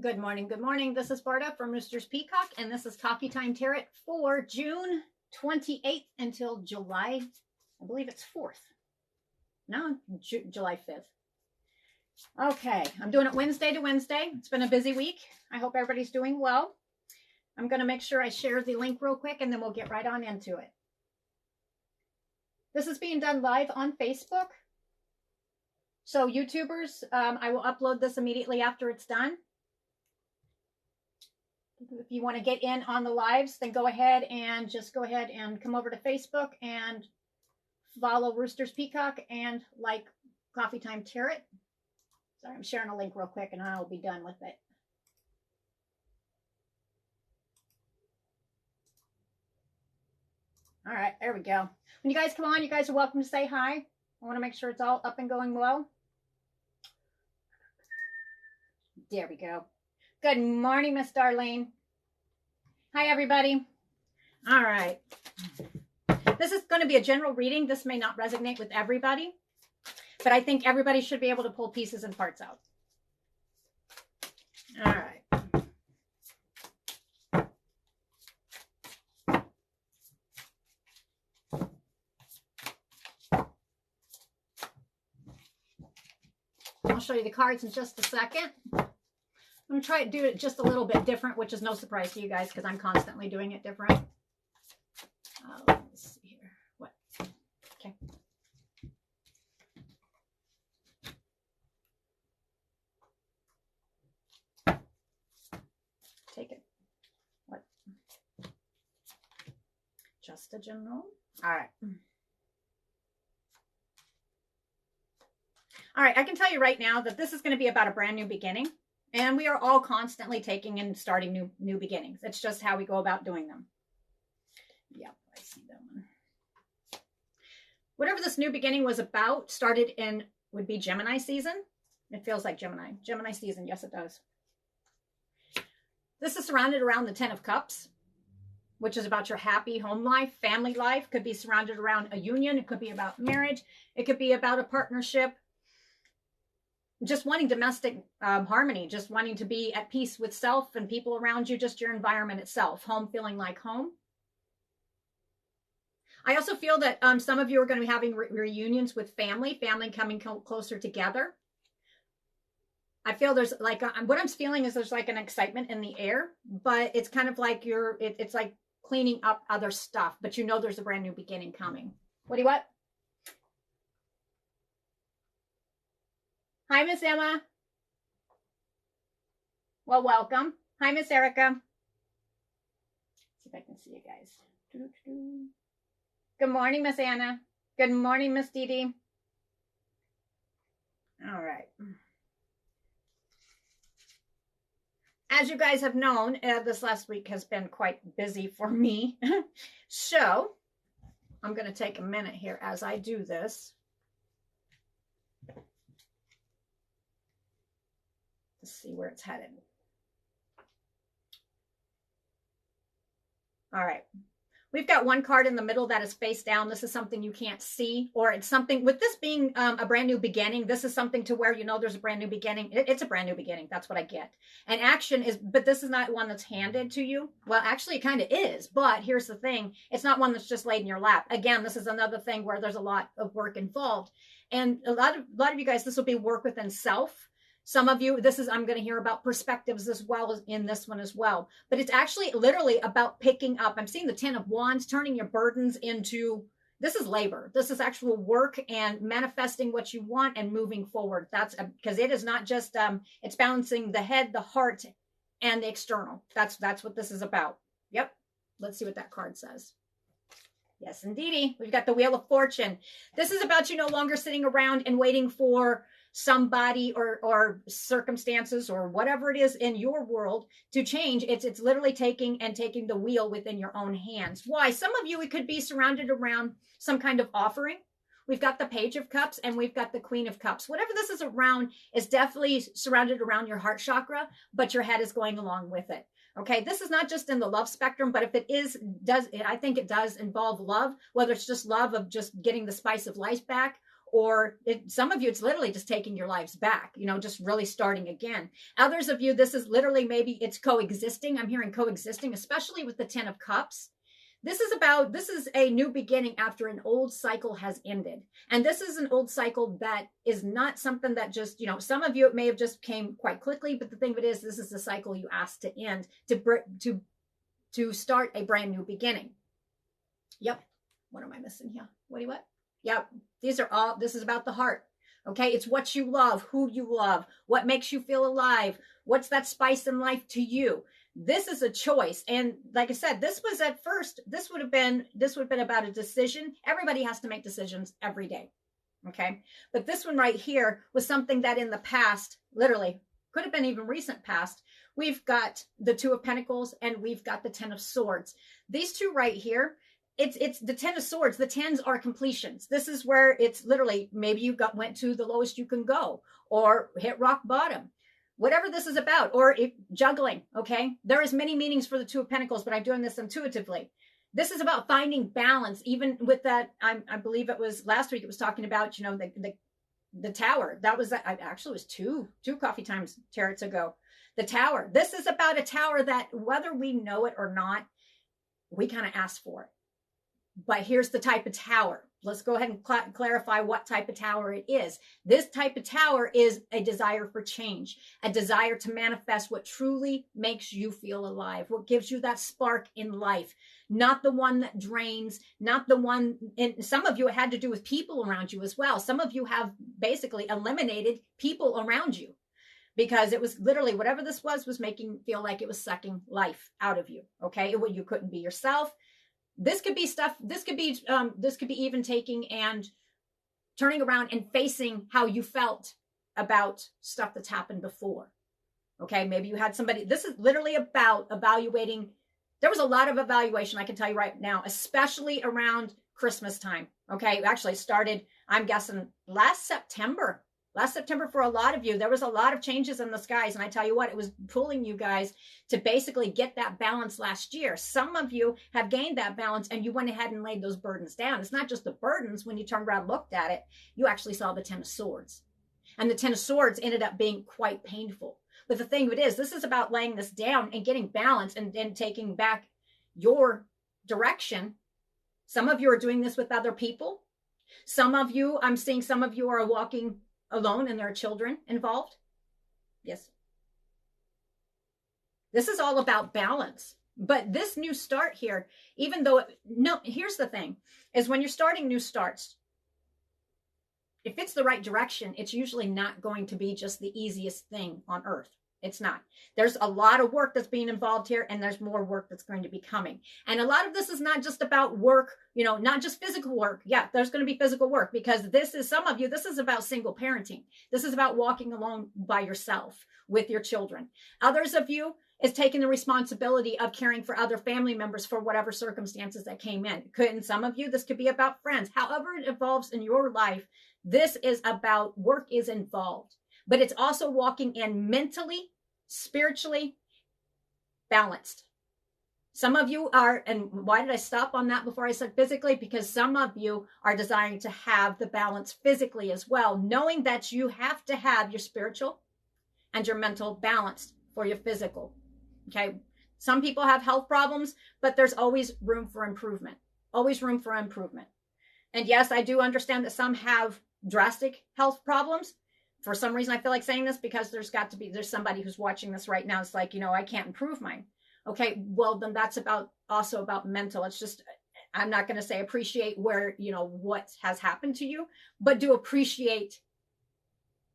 Good morning. Good morning. This is Barda from Roosters Peacock, and this is Coffee Time Tarot for June 28th until July, I believe it's 4th. No, July 5th. Okay, I'm doing it Wednesday to Wednesday. It's been a busy week. I hope everybody's doing well. I'm going to make sure I share the link real quick, and then we'll get right on into it. This is being done live on Facebook. So YouTubers, I will upload this immediately after it's done. If you want to get in on the lives, then go ahead and come over to Facebook and follow Roosters Peacock and like Coffee Time Tarot. Sorry, I'm sharing a link real quick and I'll be done with it. All right, there we go. When you guys come on, you guys are welcome to say hi. I want to make sure it's all up and going well. There we go. Good morning, Miss Darlene. Hi, everybody. All right. This is going to be a general reading. This may not resonate with everybody, but I think everybody should be able to pull pieces and parts out. All right. I'll show you the cards in just a second. I'm going to try to do it just a little bit different, which is no surprise to you guys because I'm constantly doing it different. Let me see here. What? Okay. Take it. What? Just a general. All right. All right. I can tell you right now that this is going to be about a brand new beginning. And we are all constantly taking and starting new beginnings. It's just how we go about doing them. Yeah, I see that one. Whatever this new beginning was about started in, would be Gemini season. It feels like Gemini. Gemini season, yes it does. This is surrounded around the 10 of Cups, which is about your happy home life, family life. Could be surrounded around a union. It could be about marriage. It could be about a partnership. Just wanting domestic harmony, just wanting to be at peace with self and people around you, just your environment itself, home feeling like home. I also feel that some of you are going to be having reunions with family coming closer together. I feel there's like, what I'm feeling is there's like an excitement in the air, but it's kind of like it's like cleaning up other stuff, but you know there's a brand new beginning coming. What do you want? Hi, Miss Emma. Well, welcome. Hi, Miss Erica. Let's see if I can see you guys. Good morning, Miss Anna. Good morning, Miss Dee Dee. All right. As you guys have known, this last week has been quite busy for me. So I'm going to take a minute here as I do this. See where it's headed. All right. We've got one card in the middle that is face down. This is something you can't see, or it's something with this being a brand new beginning. This is something to where you know there's a brand new beginning. It's a brand new beginning. That's what I get. And action is, but this is not one that's handed to you. Well, actually it kind of is, but here's the thing. It's not one that's just laid in your lap. Again, this is another thing where there's a lot of work involved. And a lot of you guys, this will be work within self. Some of you, I'm going to hear about perspectives as well as in this one as well. But it's actually literally about picking up. I'm seeing the 10 of Wands, turning your burdens into, this is labor. This is actual work and manifesting what you want and moving forward. That's because it is not just, it's balancing the head, the heart, and the external. That's what this is about. Yep. Let's see what that card says. Yes, indeedy. We've got the Wheel of Fortune. This is about you no longer sitting around and waiting for somebody or circumstances or whatever it is in your world to change. It's literally taking the wheel within your own hands. Why? Some of you, it could be surrounded around some kind of offering. We've got the Page of Cups and we've got the Queen of Cups. Whatever this is around is definitely surrounded around your heart chakra, but your head is going along with it. Okay, this is not just in the love spectrum, but if it is, I think it does involve love, whether it's just love of just getting the spice of life back, or some of you, it's literally just taking your lives back, you know, just really starting again. Others of you, this is literally, maybe it's coexisting. I'm hearing coexisting, especially with the 10 of Cups. This is a new beginning after an old cycle has ended. And this is an old cycle that is not something that just, you know, some of you, it may have just came quite quickly, but the thing of it is, this is the cycle you asked to end, to start a brand new beginning. Yep. What am I missing here? What? Yep. This is about the heart. Okay. It's what you love, who you love, what makes you feel alive. What's that spice in life to you? This is a choice. And like I said, this was at first, this would have been about a decision. Everybody has to make decisions every day. Okay. But this one right here was something that in the past, literally could have been even recent past. We've got the 2 of Pentacles and we've got the 10 of Swords. These two right here, it's the 10 of Swords. The 10s are completions. This is where it's literally, maybe you went to the lowest you can go or hit rock bottom. Whatever this is about, or juggling, okay? There is many meanings for the 2 of Pentacles, but I'm doing this intuitively. This is about finding balance, even with that, I believe it was last week, it was talking about, you know, the tower. That was, actually it was two coffee times tarots ago. The tower. This is about a tower that, whether we know it or not, we kind of ask for it. But here's the type of tower. Let's go ahead and clarify what type of tower it is. This type of tower is a desire for change, a desire to manifest what truly makes you feel alive, what gives you that spark in life, not the one that drains, not the one, and some of you, it had to do with people around you as well. Some of you have basically eliminated people around you because it was literally whatever this was making you feel like it was sucking life out of you. Okay. You couldn't be yourself. This could be stuff, this could be even taking and turning around and facing how you felt about stuff that's happened before. Okay, maybe you had somebody, this is literally about evaluating. There was a lot of evaluation, I can tell you right now, especially around Christmas time. Okay, actually it started, I'm guessing, last September for a lot of you. There was a lot of changes in the skies. And I tell you what, it was pulling you guys to basically get that balance last year. Some of you have gained that balance and you went ahead and laid those burdens down. It's not just the burdens. When you turned around and looked at it, you actually saw the 10 of Swords. And the 10 of Swords ended up being quite painful. But the thing of it is, this is about laying this down and getting balance and taking back your direction. Some of you are doing this with other people. Some of you, I'm seeing some of you are walking alone and there are children involved. Yes. This is all about balance. But this new start here, even though, here's the thing, is when you're starting new starts, if it's the right direction, it's usually not going to be just the easiest thing on earth. It's not. There's a lot of work that's being involved here, and there's more work that's going to be coming. And a lot of this is not just about work, not just physical work. Yeah, there's going to be physical work because some of you, this is about single parenting. This is about walking alone by yourself with your children. Others of you is taking the responsibility of caring for other family members for whatever circumstances that came in. And some of you, this could be about friends. However it evolves in your life, this is about work is involved. But it's also walking in mentally, spiritually balanced. Some of you are, and why did I stop on that before I said physically? Because some of you are desiring to have the balance physically as well, knowing that you have to have your spiritual and your mental balanced for your physical. Okay. Some people have health problems, but there's always room for improvement. Always room for improvement. And yes, I do understand that some have drastic health problems. For some reason, I feel like saying this because there's somebody who's watching this right now. It's like, I can't improve mine. Okay, well, then that's also about mental. It's just, I'm not going to say appreciate where, what has happened to you, but do appreciate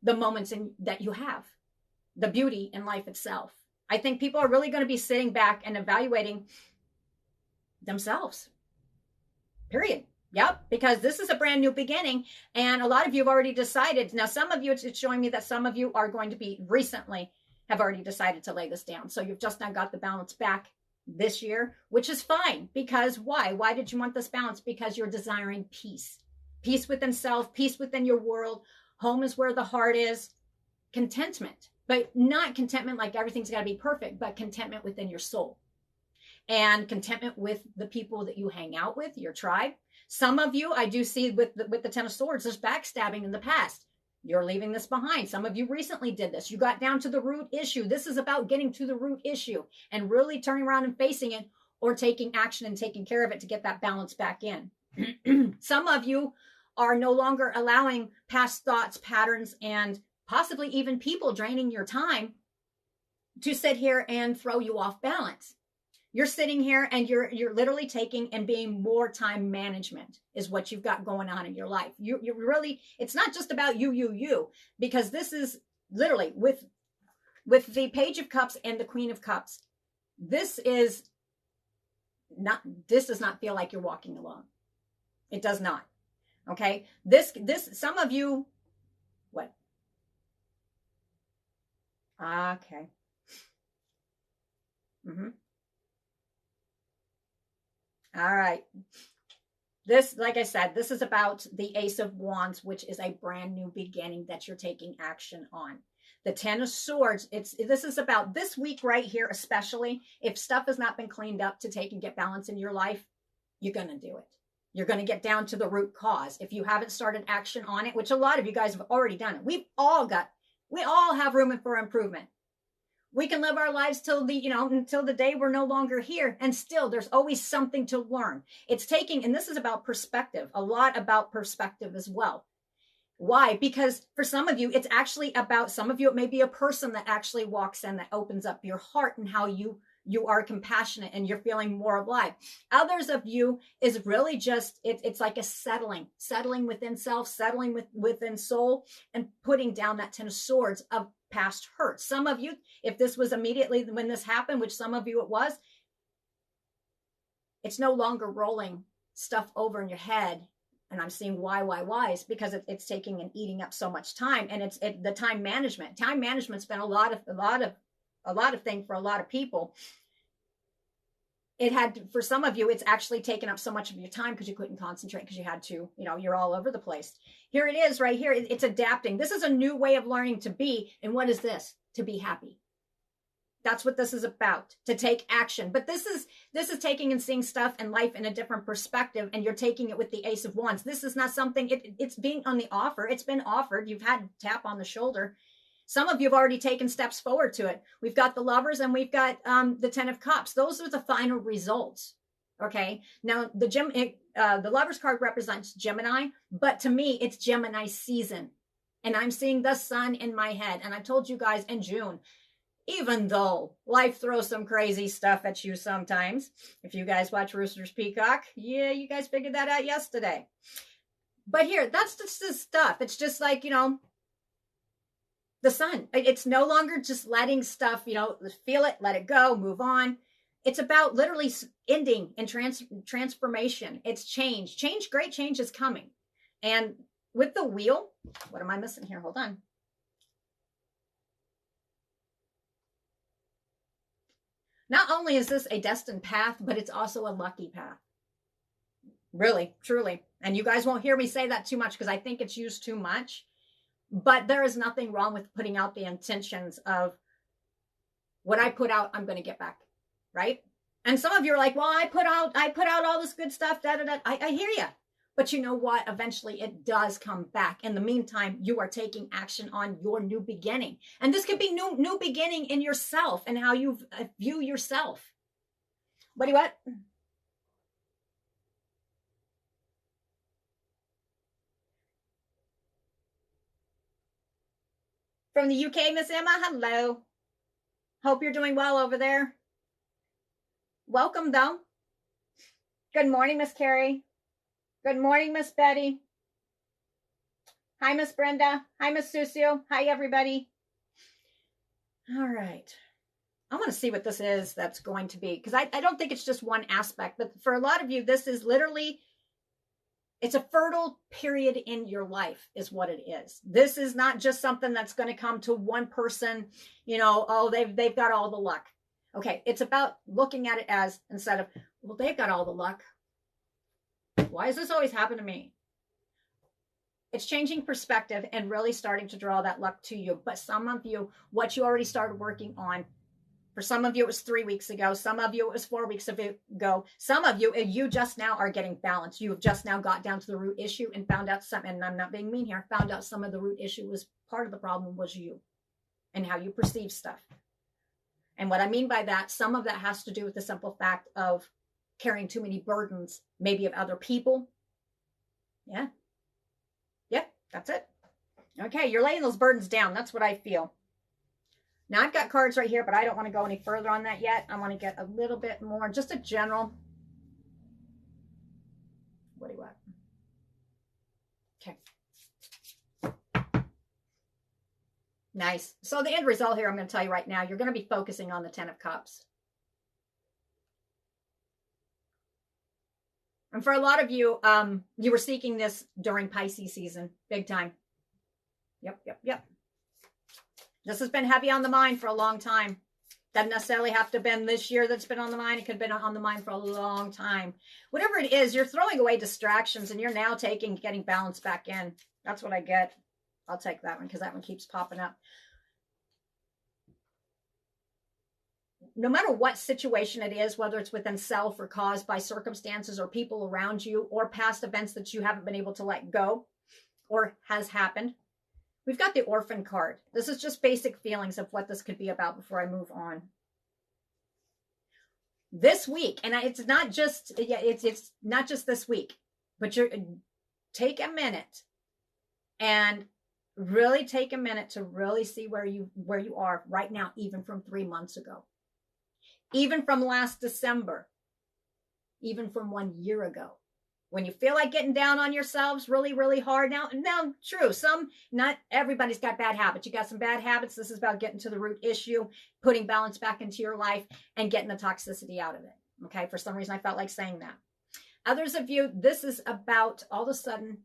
the moments that you have, the beauty in life itself. I think people are really going to be sitting back and evaluating themselves, period. Yep, because this is a brand new beginning, and a lot of you have already decided. Now, some of you, it's showing me that some of you are going to be have already decided to lay this down. So you've just now got the balance back this year, which is fine. Because why? Why did you want this balance? Because you're desiring peace. Peace within self, peace within your world. Home is where the heart is. Contentment, but not contentment like everything's got to be perfect, but contentment within your soul. and contentment with the people that you hang out with, your tribe. Some of you, I do see with the Ten of Swords, there's backstabbing in the past. You're leaving this behind. Some of you recently did this. You got down to the root issue. This is about getting to the root issue and really turning around and facing it, or taking action and taking care of it to get that balance back in. Some of you are no longer allowing past thoughts, patterns, and possibly even people draining your time to sit here and throw you off balance. You're sitting here and you're literally taking and being more time management is what you've got going on in your life. You really, it's not just about you, because this is literally with the Page of Cups and the Queen of Cups. This does not feel like you're walking alone. It does not. Okay. This, some of you, what? Okay. All right. This, like I said, this is about the Ace of Wands, which is a brand new beginning that you're taking action on. The Ten of Swords, this is about this week right here, especially if stuff has not been cleaned up to take and get balance in your life, you're going to do it. You're going to get down to the root cause. If you haven't started action on it, which a lot of you guys have already done it. We all have room for improvement. We can live our lives till until the day we're no longer here. And still there's always something to learn. It's taking, and this is about perspective, a lot about perspective as well. Why? Because for some of you, it's actually about, some of you, it may be a person that actually walks in, that opens up your heart and how you are compassionate and you're feeling more alive. Others of you is really just, it's like a settling within self, settling within soul, and putting down that Ten of Swords of past hurt. Some of you, if this was immediately when this happened, which some of you it was, it's no longer rolling stuff over in your head. And I'm seeing why's because it's taking and eating up so much time. And it's the time management. Time management's been a lot of thing for a lot of people. It had, for some of you, it's actually taken up so much of your time because you couldn't concentrate because you had to, you're all over the place. Here it is right here. It's adapting. This is a new way of learning to be. And what is this? To be happy. That's what this is about, to take action. But this is taking and seeing stuff and life in a different perspective, and you're taking it with the Ace of Wands. This is not something, it's being on the offer. It's been offered. You've had tap on the shoulder. Some of you have already taken steps forward to it. We've got the Lovers and we've got the Ten of Cups. Those are the final results. Okay. Now the Lovers card represents Gemini, but to me, it's Gemini season. And I'm seeing the sun in my head. And I told you guys in June, even though life throws some crazy stuff at you sometimes, if you guys watch Roosters Peacock, yeah, you guys figured that out yesterday. But here, that's just the stuff. It's just like, the sun. It's no longer just letting stuff, feel it, let it go, move on. It's about literally ending and transformation. It's change. Great change is coming. And with the wheel, what am I missing here? Hold on. Not only is this a destined path, but it's also a lucky path. Really, truly. And you guys won't hear me say that too much because I think it's used too much. But there is nothing wrong with putting out the intentions of what I put out, I'm going to get back. Right? And some of you are like, well, I put out all this good stuff. I hear you. But you know what? Eventually it does come back. In the meantime, you are taking action on your new beginning. And this could be new beginning in yourself and how you view yourself. What? From the UK, Miss Emma, hello. Hope you're doing well over there. Welcome, though. Good morning, Miss Carrie. Good morning, Miss Betty. Hi, Miss Brenda. Hi, Miss Susio. Hi, everybody. All right. I want to see what this is that's going to be, because I don't think it's just one aspect, but for a lot of you, this is literally, it's a fertile period in your life is what it is. This is not just something that's going to come to one person, oh, they've got all the luck. Okay, it's about looking at it as, instead of, well, they've got all the luck. Why does this always happen to me? It's changing perspective and really starting to draw that luck to you. But some of you, what you already started working on, For some of you, it was 3 weeks ago. Some of you, it was 4 weeks ago. Some of you, you just now are getting balanced. You have just now got down to the root issue and found out something, and I'm not being mean here, found out some of the root issue was part of the problem was you and how you perceive stuff. And what I mean by that, some of that has to do with the simple fact of carrying too many burdens, maybe of other people. Yeah. Yep, that's it. Okay, you're laying those burdens down. That's what I feel. Now, I've got cards right here, but I don't want to go any further on that yet. I want to get a little bit more, just a general. What do you want? Okay. Nice. So the end result here, I'm going to tell you right now, you're going to be focusing on the 10 of Cups. And for a lot of you, you were seeking this during Pisces season, big time. Yep. This has been heavy on the mind for a long time. Doesn't necessarily have to have been this year that's been on the mind. It could have been on the mind for a long time. Whatever it is, you're throwing away distractions and you're now getting balance back in. That's what I get. I'll take that one because that one keeps popping up. No matter what situation it is, whether it's within self or caused by circumstances or people around you or past events that you haven't been able to let go or has happened, we've got the Orphan card. This is just basic feelings of what this could be about before I move on. This week, and it's not just this week, but take a minute and really take a minute to really see where you are right now, even from 3 months ago, even from last December, even from 1 year ago. When you feel like getting down on yourselves really, really hard now, true, not everybody's got bad habits. You got some bad habits. This is about getting to the root issue, putting balance back into your life and getting the toxicity out of it. Okay. For some reason, I felt like saying that. Others of you, this is about all of a sudden,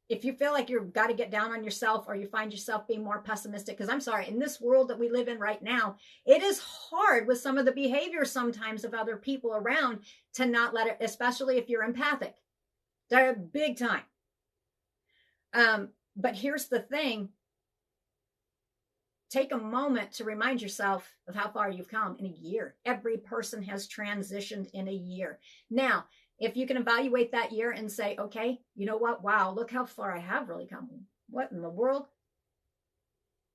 if you feel like you've got to get down on yourself or you find yourself being more pessimistic, because I'm sorry, in this world that we live in right now, it is hard with some of the behavior sometimes of other people around to not let it, especially if you're empathic. They're big time. But here's the thing. Take a moment to remind yourself of how far you've come in a year. Every person has transitioned in a year. Now, if you can evaluate that year and say, okay, you know what? Wow, look how far I have really come. What in the world?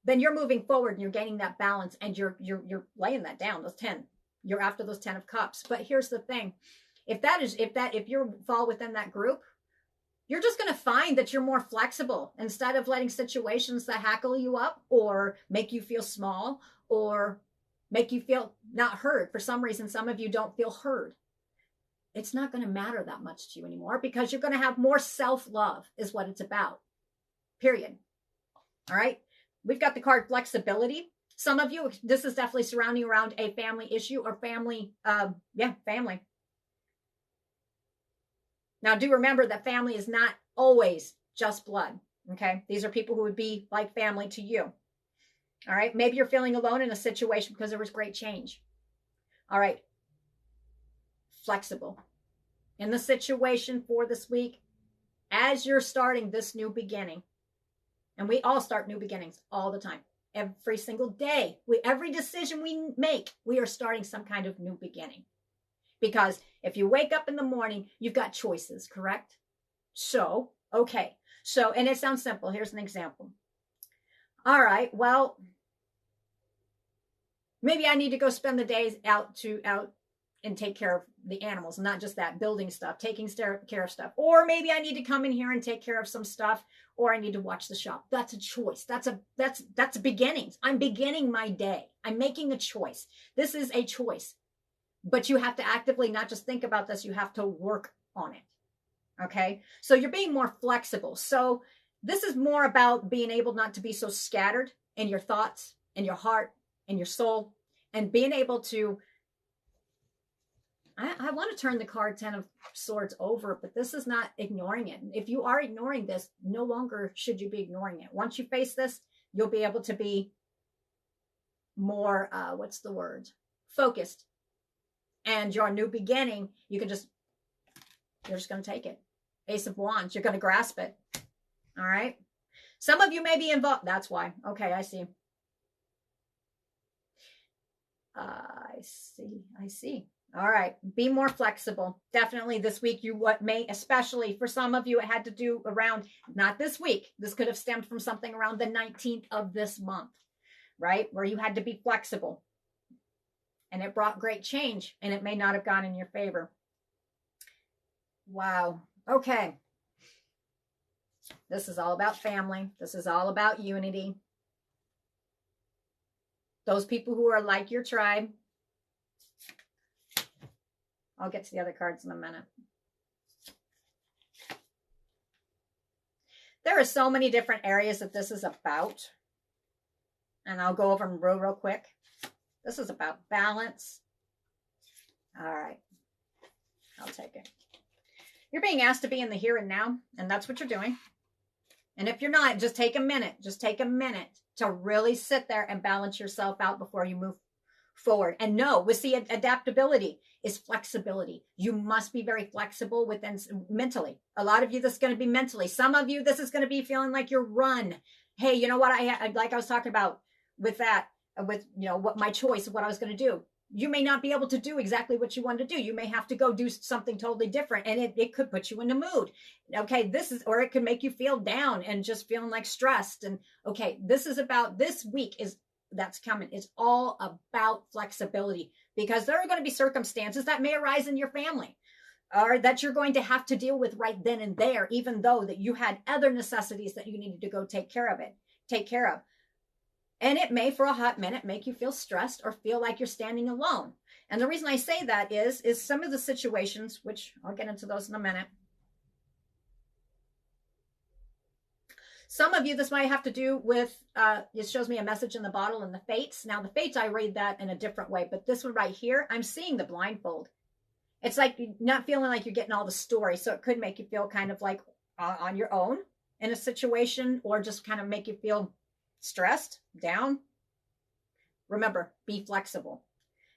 Then you're moving forward and you're gaining that balance and you're laying that down, those 10. You're after those 10 of Cups. But here's the thing. If you fall within that group, you're just going to find that you're more flexible instead of letting situations that hackle you up or make you feel small or make you feel not heard. For some reason, some of you don't feel heard. It's not going to matter that much to you anymore because you're going to have more self-love is what it's about. Period. All right. We've got the card flexibility. Some of you, this is definitely surrounding around a family issue or family. Family. Now, do remember that family is not always just blood. Okay. These are people who would be like family to you. All right. Maybe you're feeling alone in a situation because there was great change. All right. Flexible in the situation for this week as you're starting this new beginning. And we all start new beginnings all the time. Every single day, every decision we make, we are starting some kind of new beginning. Because if you wake up in the morning, you've got choices, correct? So, okay. So, and it sounds simple. Here's an example. All right, well, maybe I need to go spend the days out and take care of the animals, not just that, building stuff, taking care of stuff. Or maybe I need to come in here and take care of some stuff, or I need to watch the shop. That's a choice. That's beginnings. I'm beginning my day. I'm making a choice. This is a choice. But you have to actively not just think about this, you have to work on it. Okay? So you're being more flexible. So this is more about being able not to be so scattered in your thoughts, in your heart, in your soul, and being able to I want to turn the card 10 of Swords over, but this is not ignoring it. If you are ignoring this, no longer should you be ignoring it. Once you face this, you'll be able to be more, focused. And your new beginning, you're just going to take it. Ace of Wands, you're going to grasp it. All right. Some of you may be involved. That's why. Okay, I see. I see. I see. All right. Be more flexible. Definitely this week, especially for some of you, it had to do around, not this week. This could have stemmed from something around the 19th of this month, right? Where you had to be flexible. And it brought great change, and it may not have gone in your favor. Wow. Okay. This is all about family. This is all about unity. Those people who are like your tribe. I'll get to the other cards in a minute. There are so many different areas that this is about. And I'll go over them real quick. This is about balance. All right. I'll take it. You're being asked to be in the here and now, and that's what you're doing. And if you're not, just take a minute. Just take a minute to really sit there and balance yourself out before you move forward. And no, with the adaptability is flexibility. You must be very flexible within mentally. A lot of you, this is going to be mentally. Some of you, this is going to be feeling like you're run. Hey, you know what? Like I was talking about with that, with, you know, what my choice of what I was going to do. You may not be able to do exactly what you want to do. You may have to go do something totally different, and it could put you in a mood. Okay, or it could make you feel down and just feeling like stressed. And okay, this week that's coming is all about flexibility, because there are going to be circumstances that may arise in your family or that you're going to have to deal with right then and there, even though that you had other necessities that you needed to go take care of. And it may, for a hot minute, make you feel stressed or feel like you're standing alone. And the reason I say that is some of the situations, which I'll get into those in a minute. Some of you, this might have to do with, it shows me a message in the bottle and the fates. Now, the fates, I read that in a different way. But this one right here, I'm seeing the blindfold. It's like you're not feeling like you're getting all the story. So it could make you feel kind of like on your own in a situation, or just kind of make you feel stressed, down. Remember, be flexible.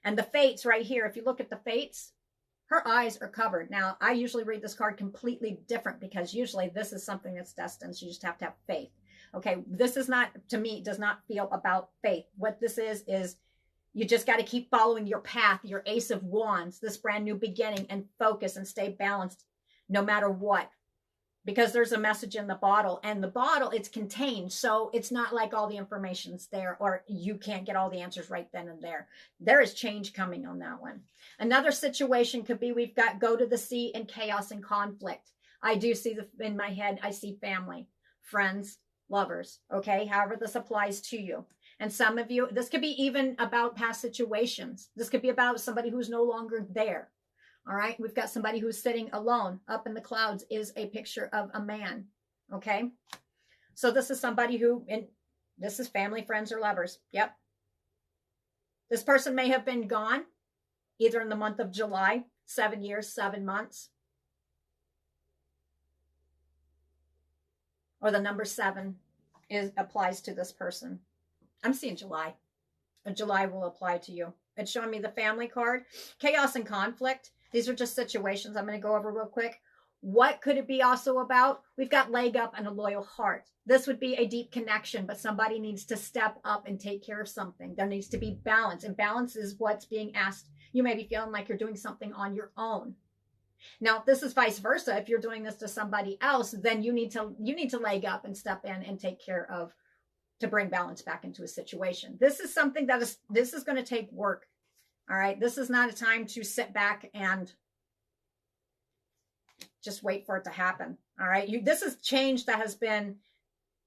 And the fates right here, if you look at the fates, her eyes are covered. Now, I usually read this card completely different, because usually this is something that's destined. So you just have to have faith. Okay, this is not, to me, does not feel about faith. What this is you just got to keep following your path, your Ace of Wands, this brand new beginning, and focus and stay balanced no matter what. Because there's a message in the bottle, and the bottle, it's contained. So it's not like all the information's there, or you can't get all the answers right then and there. There is change coming on that one. Another situation could be, we've got go to the sea and chaos and conflict. I do see in my head, I see family, friends, lovers. Okay. However, this applies to you. And some of you, this could be even about past situations. This could be about somebody who's no longer there. All right, we've got somebody who's sitting alone. Up in the clouds is a picture of a man. Okay, so this is somebody who, and this is family, friends, or lovers. Yep. This person may have been gone either in the month of July, 7 years, 7 months, or the number 7 applies to this person. I'm seeing July. July will apply to you. It's showing me the family card, chaos and conflict. These are just situations I'm going to go over real quick. What could it be also about? We've got leg up and a loyal heart. This would be a deep connection, but somebody needs to step up and take care of something. There needs to be balance, and balance is what's being asked. You may be feeling like you're doing something on your own. Now, if this is vice versa, if you're doing this to somebody else, then you need to leg up and step in and take care of, to bring balance back into a situation. This is something this is going to take work. All right, this is not a time to sit back and just wait for it to happen. All right, this is change that has been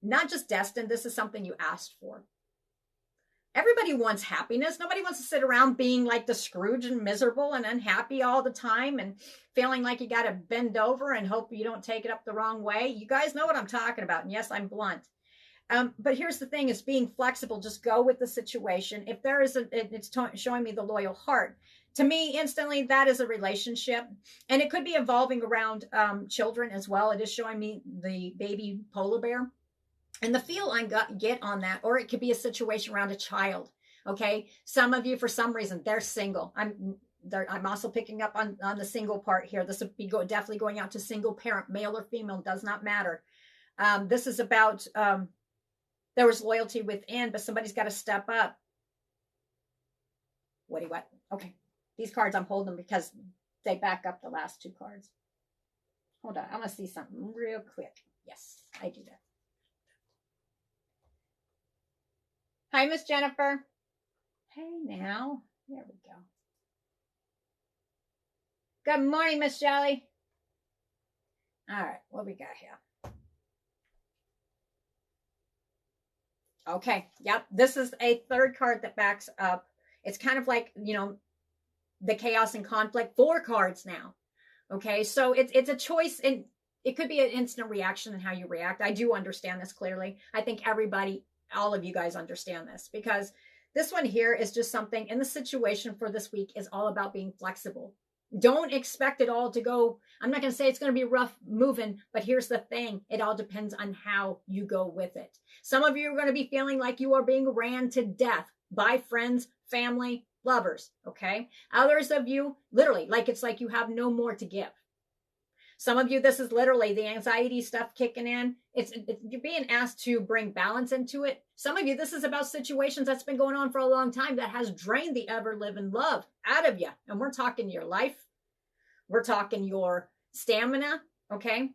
not just destined. This is something you asked for. Everybody wants happiness. Nobody wants to sit around being like the Scrooge and miserable and unhappy all the time and feeling like you got to bend over and hope you don't take it up the wrong way. You guys know what I'm talking about. And yes, I'm blunt. But here's the thing, is being flexible. Just go with the situation. If there is it's showing me the loyal heart. To me, instantly, that is a relationship. And it could be evolving around children as well. It is showing me the baby polar bear. And the feel I get on that, or it could be a situation around a child. Okay. Some of you, for some reason, they're single. I'm also picking up on the single part here. This would be definitely going out to single parent, male or female, does not matter. This is about... there was loyalty within, but somebody's got to step up. What do you want? Okay. These cards, I'm holding them because they back up the last two cards. Hold on. I want to see something real quick. Yes, I do that. Hi, Miss Jennifer. Hey, now. There we go. Good morning, Miss Jelly. All right, what we got here? Okay, yep. This is a third card that backs up. It's kind of like, you know, the chaos and conflict. 4 cards now. Okay, so it's a choice, and it could be an instant reaction in how you react. I do understand this clearly. I think everybody, all of you guys understand this, because this one here is just something in the situation for this week is all about being flexible. Don't expect it all to go. I'm not going to say it's going to be rough moving, but here's the thing. It all depends on how you go with it. Some of you are going to be feeling like you are being ran to death by friends, family, lovers. Okay. Others of you, literally, like it's like you have no more to give. Some of you, this is literally the anxiety stuff kicking in. You're being asked to bring balance into it. Some of you, this is about situations that's been going on for a long time that has drained the ever-living love out of you. And we're talking your life. We're talking your stamina, okay?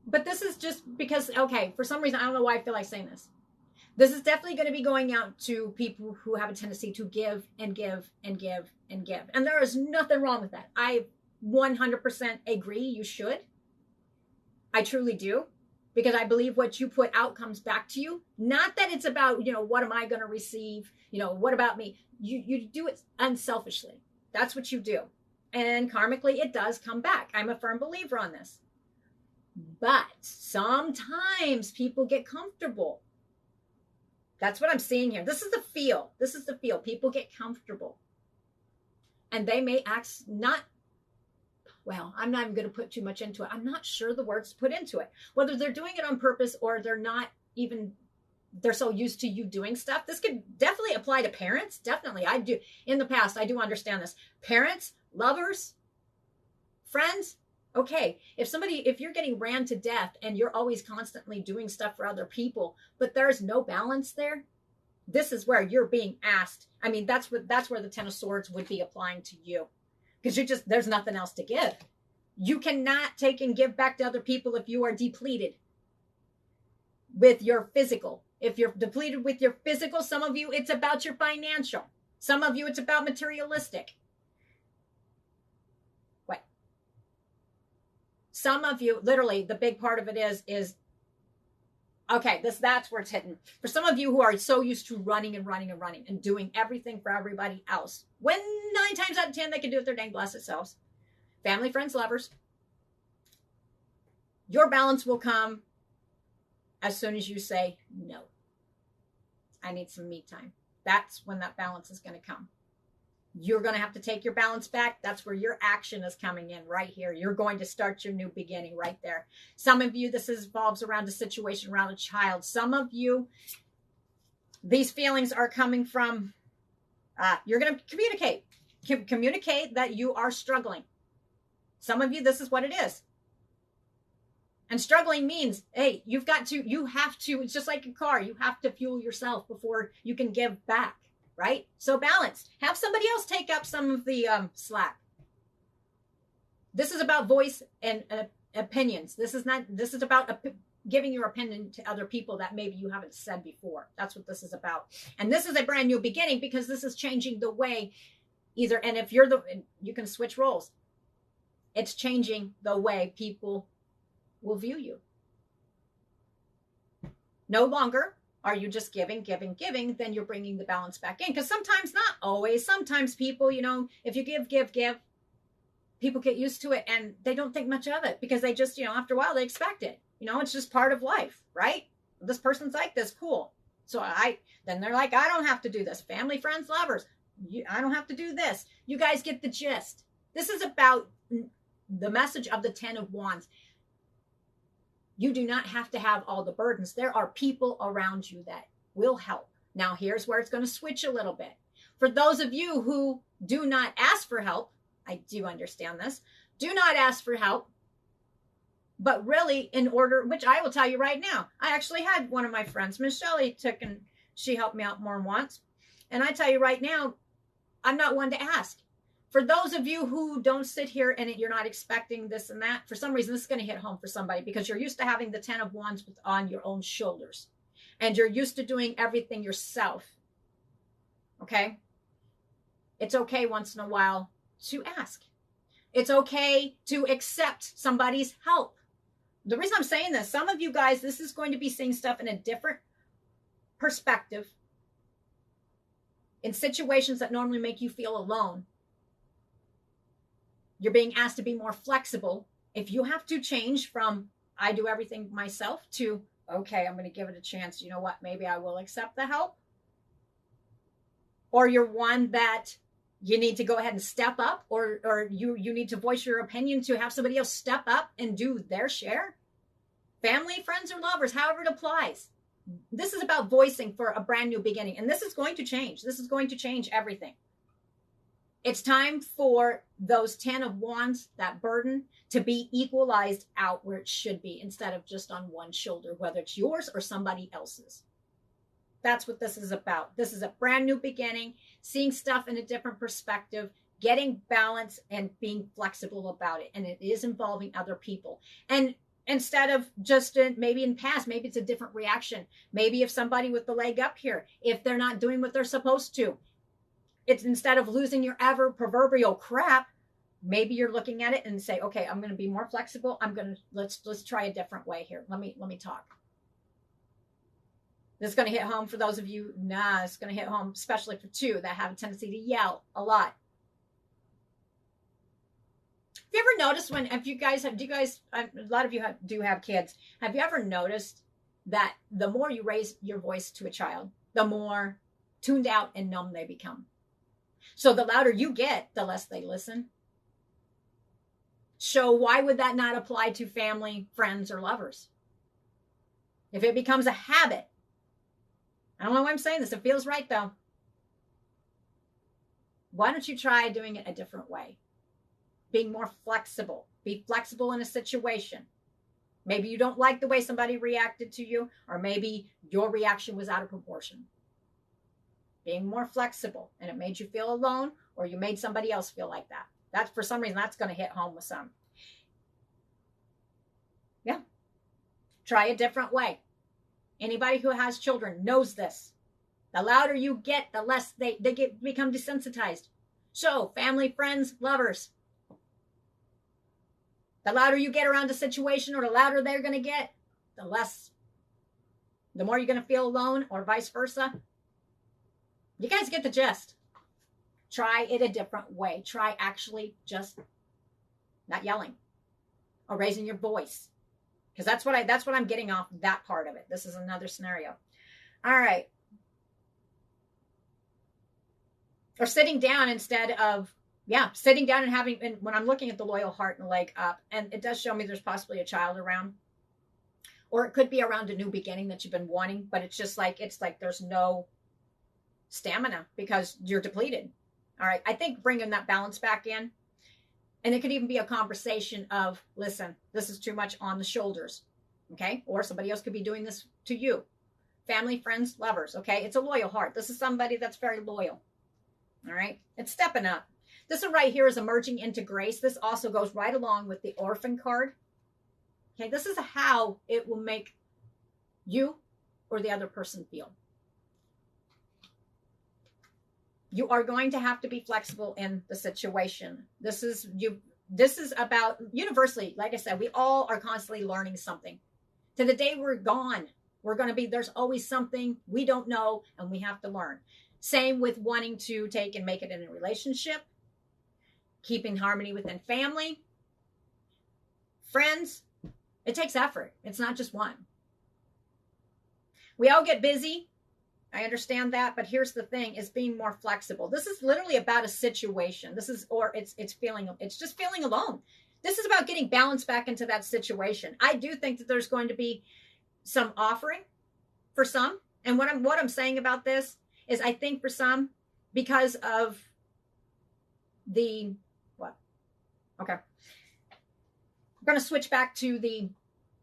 But this is just because, okay, for some reason, I don't know why I feel like saying this. This is definitely going to be going out to people who have a tendency to give and give and give and give. And there is nothing wrong with that. I 100% agree you should. I truly do, because I believe what you put out comes back to you. Not that it's about, you know, what am I going to receive? You know, what about me? You do it unselfishly. That's what you do. And karmically, it does come back. I'm a firm believer on this. But sometimes people get comfortable. That's what I'm seeing here. This is the feel. This is the feel. People get comfortable. And they may act not, well, I'm not even going to put too much into it. I'm not sure the words to put into it. Whether they're doing it on purpose or they're not even, they're so used to you doing stuff. This could definitely apply to parents. Definitely. I do. In the past, I do understand this. Parents, lovers, friends. Okay. If you're getting ran to death and you're always constantly doing stuff for other people, but there's no balance there, this is where you're being asked. I mean, that's where the Ten of Swords would be applying to you. Because there's nothing else to give. You cannot take and give back to other people if you are depleted with your physical. If you're depleted with your physical, some of you, it's about your financial. Some of you, it's about materialistic. What? Some of you, literally, the big part of it is okay, that's where it's hitting. For some of you who are so used to running and running and running and doing everything for everybody else, when 9 times out of 10 they can do it their dang blessed selves. Family, friends, lovers. Your balance will come as soon as you say, no, I need some me time. That's when that balance is going to come. You're going to have to take your balance back. That's where your action is coming in right here. You're going to start your new beginning right there. Some of you, this involves around a situation around a child. Some of you, these feelings are coming from, you're going to communicate. Communicate that you are struggling. Some of you, this is what it is. And struggling means, hey, you have to, it's just like a car. You have to fuel yourself before you can give back. Right? So balanced. Have somebody else take up some of the slack. This is about voice and opinions. This is about giving your opinion to other people that maybe you haven't said before. That's what this is about. And this is a brand new beginning because this is changing the way and if you can switch roles. It's changing the way people will view you. No longer are you just giving, then you're bringing the balance back in. Because sometimes, not always, sometimes people, if you give, people get used to it and they don't think much of it because they just, after a while they expect it. It's just part of life, right? This person's like this, cool. So then they're like, I don't have to do this. Family, friends, lovers, I don't have to do this. You guys get the gist. This is about the message of the 10 of Wands. You do not have to have all the burdens. There are people around you that will help. Now, here's where it's going to switch a little bit. For those of you who do not ask for help, I do understand this, do not ask for help. But really, which I will tell you right now, I actually had one of my friends, Miss Shelley, she helped me out more than once. And I tell you right now, I'm not one to ask. For those of you who don't sit here and you're not expecting this and that, for some reason, this is going to hit home for somebody because you're used to having the 10 of Wands on your own shoulders. And you're used to doing everything yourself. Okay? It's okay once in a while to ask. It's okay to accept somebody's help. The reason I'm saying this, some of you guys, this is going to be seeing stuff in a different perspective, in situations that normally make you feel alone. You're being asked to be more flexible. If you have to change from, I do everything myself, to, okay, I'm going to give it a chance. You know what? Maybe I will accept the help. Or you're one that you need to go ahead and step up, or you need to voice your opinion to have somebody else step up and do their share. Family, friends, or lovers, however it applies. This is about voicing for a brand new beginning. And this is going to change. This is going to change everything. It's time for those 10 of Wands, that burden, to be equalized out where it should be instead of just on one shoulder, whether it's yours or somebody else's. That's what this is about. This is a brand new beginning, seeing stuff in a different perspective, getting balance and being flexible about it. And it is involving other people. And instead of just maybe in past, maybe it's a different reaction. Maybe if somebody with the leg up here, if they're not doing what they're supposed to, it's instead of losing your ever proverbial crap, maybe you're looking at it and say, okay, I'm going to be more flexible. Let's try a different way here. Let me talk. This is going to hit home for those of you. It's going to hit home, especially for two that have a tendency to yell a lot. Have you ever noticed a lot of you do have kids. Have you ever noticed that the more you raise your voice to a child, the more tuned out and numb they become? So the louder you get, the less they listen. So why would that not apply to family, friends, or lovers? If it becomes a habit, I don't know why I'm saying this. It feels right, though. Why don't you try doing it a different way? Being more flexible. Be flexible in a situation. Maybe you don't like the way somebody reacted to you, or maybe your reaction was out of proportion. Being more flexible, and it made you feel alone, or you made somebody else feel like that. That's, for some reason, that's going to hit home with some. Yeah. Try a different way. Anybody who has children knows this. The louder you get, the less they become desensitized. So, family, friends, lovers. The louder you get around a situation, or the louder they're going to get, the more you're going to feel alone, or vice versa. You guys get the gist. Try it a different way. Try actually just not yelling or raising your voice. Because that's what I'm getting off that part of it. This is another scenario. All right. Or sitting down instead of, sitting down and having, and when I'm looking at the loyal heart and the leg up, and it does show me there's possibly a child around. Or it could be around a new beginning that you've been wanting, but it's like there's no stamina because you're depleted. All right. I think bringing that balance back in. And it could even be a conversation of, listen, this is too much on the shoulders. Okay. Or somebody else could be doing this to you. Family, friends, lovers. Okay. It's a loyal heart. This is somebody that's very loyal. All right. It's stepping up. This one right here is emerging into grace. This also goes right along with the orphan card. Okay. This is how it will make you or the other person feel. You are going to have to be flexible in the situation. This is about universally, like I said, we all are constantly learning something. To the day we're gone, there's always something we don't know and we have to learn. Same with wanting to take and make it in a relationship, keeping harmony within family, friends. It takes effort. It's not just one. We all get busy. I understand that, but here's the thing, is being more flexible. This is literally about a situation. It's just feeling alone. This is about getting balance back into that situation. I do think that there's going to be some offering for some. And what I'm saying about this is I think for some, because of okay. I'm going to switch back to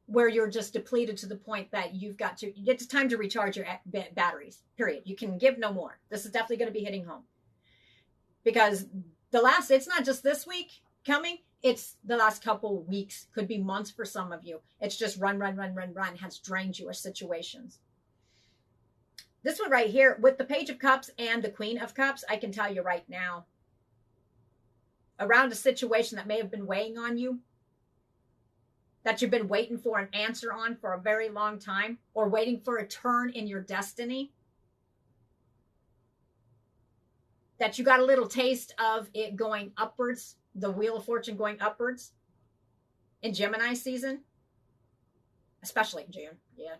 where you're just depleted to the point that it's time to recharge your batteries, period. You can give no more. This is definitely going to be hitting home. because it's not just this week coming, it's the last couple weeks, could be months for some of you. It's just run has drained you, or situations. This one right here with the Page of Cups and the Queen of Cups, I can tell you right now, around a situation that may have been weighing on you, that you've been waiting for an answer on for a very long time, or waiting for a turn in your destiny, that you got a little taste of it going upwards, the Wheel of Fortune going upwards in Gemini season, especially in June, yeah.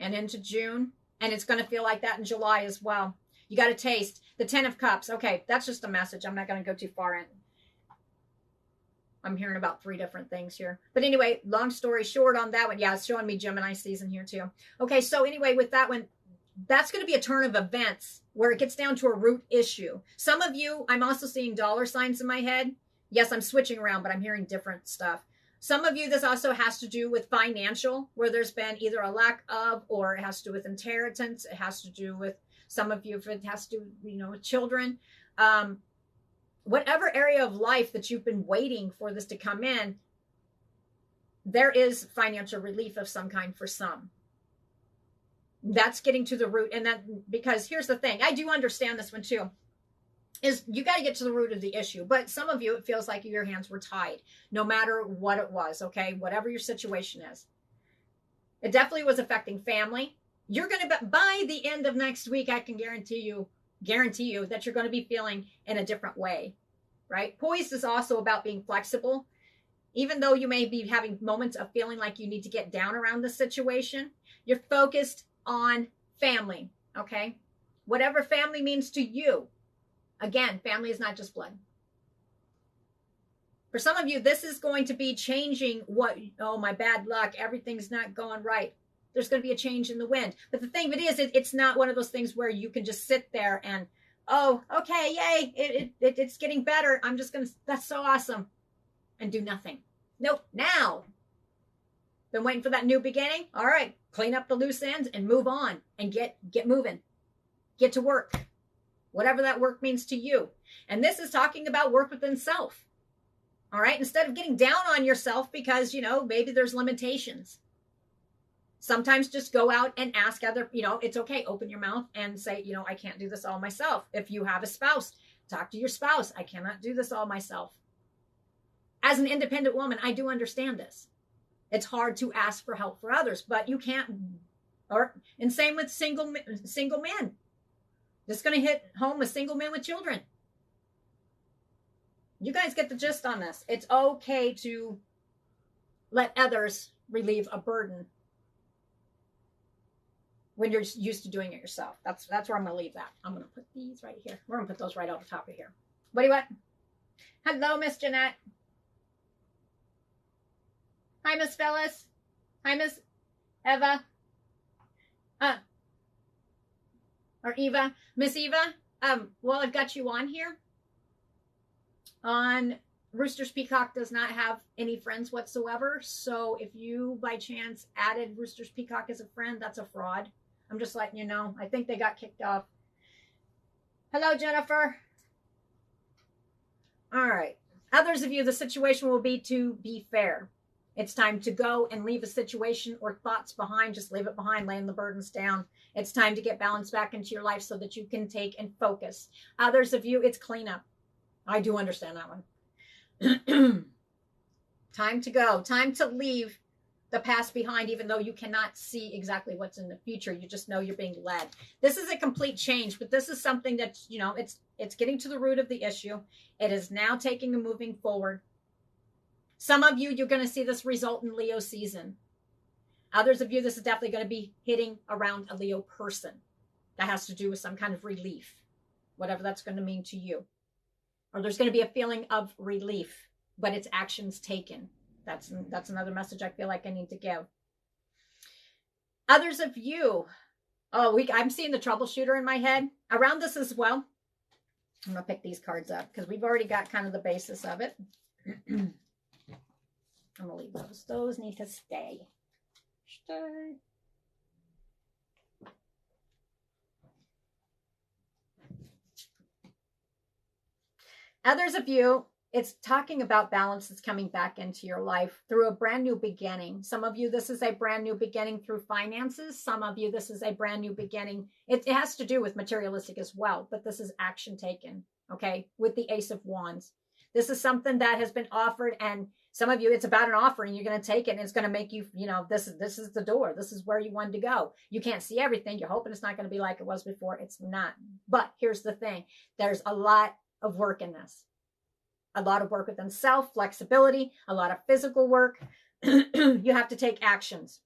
And into June, and it's going to feel like that in July as well. You got a taste. The 10 of Cups. Okay, that's just a message. I'm not going to go too far in. I'm hearing about 3 different things here. But anyway, long story short on that one. Yeah, it's showing me Gemini season here too. Okay, so anyway, with that one, that's going to be a turn of events where it gets down to a root issue. Some of you, I'm also seeing dollar signs in my head. Yes, I'm switching around, but I'm hearing different stuff. Some of you, this also has to do with financial, where there's been either a lack of, or it has to do with inheritance. It has to do with some of you, if it has to do, with children. Whatever area of life that you've been waiting for this to come in, there is financial relief of some kind for some. That's getting to the root. And that, because here's the thing, I do understand this one too, is you got to get to the root of the issue. But some of you, it feels like your hands were tied, no matter what it was, okay? Whatever your situation is. It definitely was affecting family. You're going to, by the end of next week, I can guarantee you that you're going to be feeling in a different way, right? Poised is also about being flexible. Even though you may be having moments of feeling like you need to get down around the situation, you're focused on family, okay? Whatever family means to you. Again, family is not just blood. For some of you, this is going to be changing my bad luck, everything's not going right. There's going to be a change in the wind. But the thing of it is, it's not one of those things where you can just sit there and, oh, okay, yay, it's getting better. I'm just going to, that's so awesome, and do nothing. Nope, now. Been waiting for that new beginning? All right, clean up the loose ends and move on and get moving. Get to work. Whatever that work means to you. And this is talking about work within self. All right, instead of getting down on yourself because, maybe there's limitations. Sometimes just go out and ask other, it's okay. Open your mouth and say, I can't do this all myself. If you have a spouse, talk to your spouse. I cannot do this all myself. As an independent woman, I do understand this. It's hard to ask for help for others, but you can't, and same with single men. This is going to hit home with single men with children. You guys get the gist on this. It's okay to let others relieve a burden when you're used to doing it yourself. That's where I'm going to leave that. I'm going to put these right here. We're going to put those right on the top of here. What do you want? Hello, Miss Jeanette. Hi, Miss Phyllis. Hi, Miss Eva. Or Eva. Miss Eva, well, I've got you on here. On Roosters Peacock does not have any friends whatsoever. So if you, by chance, added Roosters Peacock as a friend, that's a fraud. I'm just letting you know. I think they got kicked off. Hello, Jennifer. All right. Others of you, the situation will be to be fair. It's time to go and leave a situation or thoughts behind. Just leave it behind, laying the burdens down. It's time to get balance back into your life so that you can take and focus. Others of you, it's cleanup. I do understand that one. Time to go. Time to leave the past behind, even though you cannot see exactly what's in the future. You just know you're being led. This is a complete change, but this is something that, it's getting to the root of the issue. It is now taking and moving forward. Some of you, you're going to see this result in Leo season. Others of you, this is definitely going to be hitting around a Leo person. That has to do with some kind of relief, whatever that's going to mean to you. Or there's going to be a feeling of relief, but it's actions taken. That's another message I feel like I need to give. Others of you, I'm seeing the troubleshooter in my head. Around this as well. I'm going to pick these cards up because we've already got kind of the basis of it. I'm going to leave those. Those need to stay. Stay. Others of you, it's talking about balance that's coming back into your life through a brand new beginning. Some of you, this is a brand new beginning through finances. Some of you, this is a brand new beginning. It has to do with materialistic as well, but this is action taken, okay, with the Ace of Wands. This is something that has been offered, and some of you, it's about an offer, and you're going to take it, and it's going to make you, this is the door. This is where you wanted to go. You can't see everything. You're hoping it's not going to be like it was before. It's not. But here's the thing. There's a lot of work in this. A lot of work within self, flexibility, a lot of physical work. You have to take actions.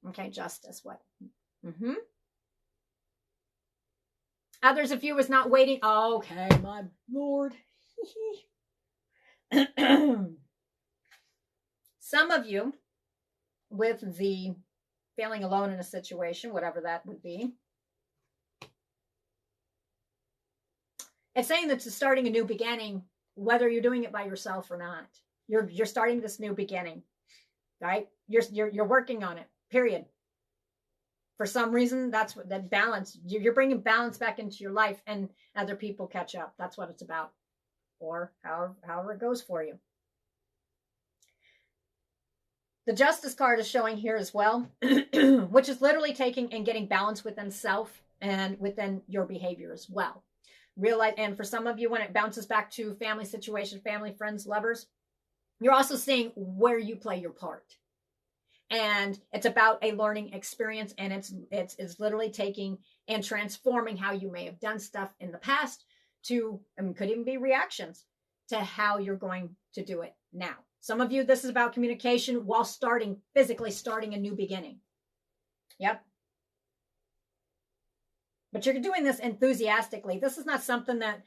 Okay, justice. What? Others of you is not waiting. Okay, my Lord. Some of you with the feeling alone in a situation, whatever that would be. It's saying that it's starting a new beginning, whether you're doing it by yourself or not. You're starting this new beginning, right? You're working on it, period. For some reason, that's what that balance, you're bringing balance back into your life, and other people catch up. That's what it's about, or however it goes for you. The Justice card is showing here as well, which is literally taking and getting balance within self and within your behavior as well. Realize, and for some of you, when it bounces back to family situation, family, friends, lovers, you're also seeing where you play your part. And it's about a learning experience, and it's literally taking and transforming how you may have done stuff in the past to, could even be reactions to how you're going to do it now. Some of you, this is about communication while physically starting a new beginning. Yep. But you're doing this enthusiastically. This is not something that,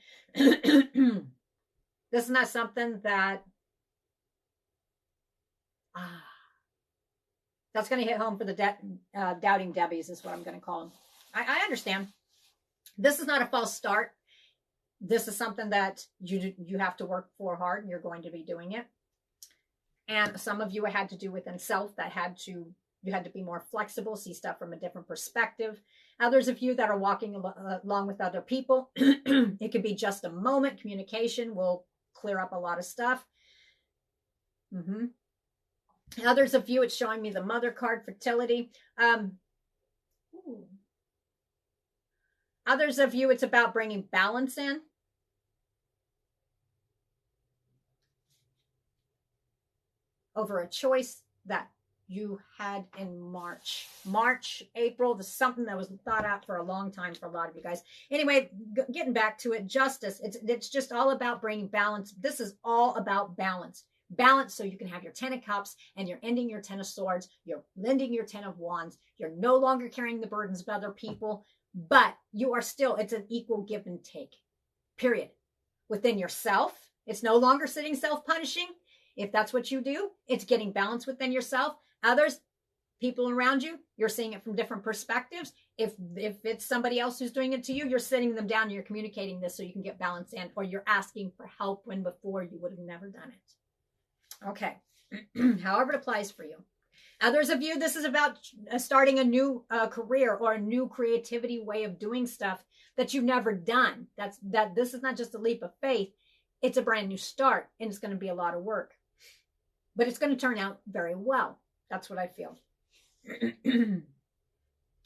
that's going to hit home for the doubting Debbies is what I'm going to call them. I understand. This is not a false start. This is something that you have to work for hard, and you're going to be doing it. And some of you had to do within self that you had to be more flexible, see stuff from a different perspective. Others of you that are walking along with other people, it could be just a moment. Communication will clear up a lot of stuff. Others of you, it's showing me the Mother card, fertility. Others of you, it's about bringing balance in. Over a choice that you had in March, April. This is something that was thought out for a long time for a lot of you guys. Anyway, getting back to it, justice. It's just all about bringing balance. This is all about balance. Balance so you can have your 10 of Cups, and you're ending your 10 of Swords. You're lending your 10 of Wands. You're no longer carrying the burdens of other people, but you are still, it's an equal give and take, period. Within yourself, it's no longer sitting self-punishing. If that's what you do, it's getting balance within yourself. Others, people around you, you're seeing it from different perspectives. If it's somebody else who's doing it to you, you're sitting them down and you're communicating this so you can get balance in, or you're asking for help when before you would have never done it. Okay. However it applies for you. Others of you, this is about starting a new career or a new creativity way of doing stuff that you've never done. This is not just a leap of faith. It's a brand new start, and it's going to be a lot of work. But it's going to turn out very well. That's what I feel.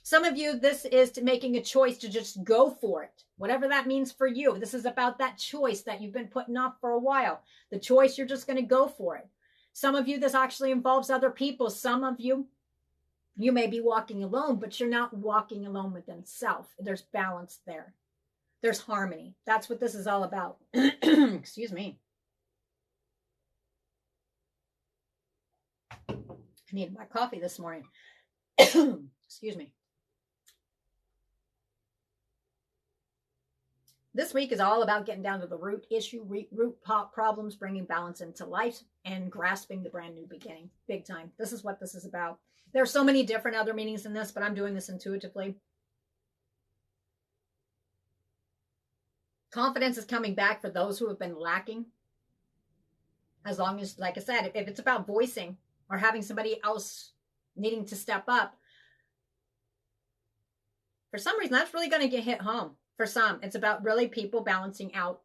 Some of you, this is to making a choice to just go for it. Whatever that means for you. This is about that choice that you've been putting off for a while. The choice, you're just going to go for it. Some of you, this actually involves other people. Some of you, you may be walking alone, but you're not walking alone within self. There's balance there. There's harmony. That's what this is all about. Excuse me. I needed my coffee this morning. Excuse me. This week is all about getting down to the root issue, root problems, bringing balance into life, and grasping the brand new beginning. Big time. This is what this is about. There are so many different other meanings in this, but I'm doing this intuitively. Confidence is coming back for those who have been lacking. As long as, like I said, if it's about voicing or having somebody else needing to step up, for some reason, that's really going to get hit home. For some, it's about really people balancing out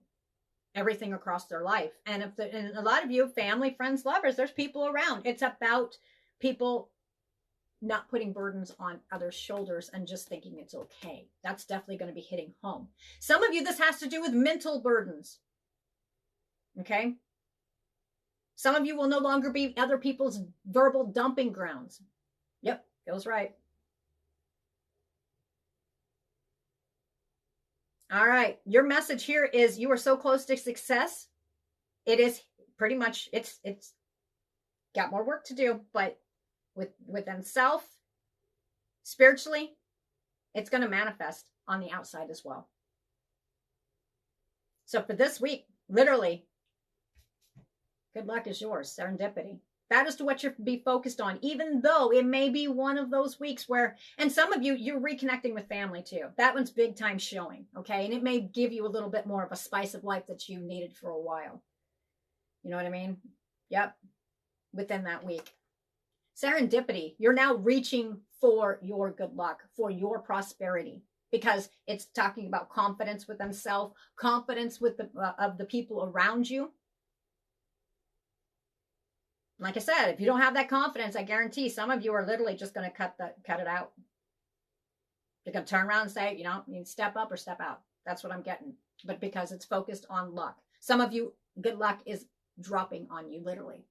everything across their life. And and a lot of you, family, friends, lovers, there's people around. It's about people not putting burdens on others' shoulders and just thinking it's okay. That's definitely going to be hitting home. Some of you, this has to do with mental burdens. Okay? Some of you will no longer be other people's verbal dumping grounds. Yep, feels right. All right. Your message here is you are so close to success. It is pretty much, it's got more work to do, but within self, spiritually, it's going to manifest on the outside as well. So for this week, literally, good luck is yours. Serendipity. That is to what you're be focused on, even though it may be one of those weeks where, and some of you, you're reconnecting with family too. That one's big time showing, okay? And it may give you a little bit more of a spice of life that you needed for a while. You know what I mean? Yep. Within that week. Serendipity. You're now reaching for your good luck, for your prosperity, because it's talking about confidence within self, confidence with of the people around you. Like I said, if you don't have that confidence, I guarantee some of you are literally just going to cut it out. You're going to turn around and say, you know, you need to step up or step out. That's what I'm getting. But because it's focused on luck. Some of you, good luck is dropping on you, literally.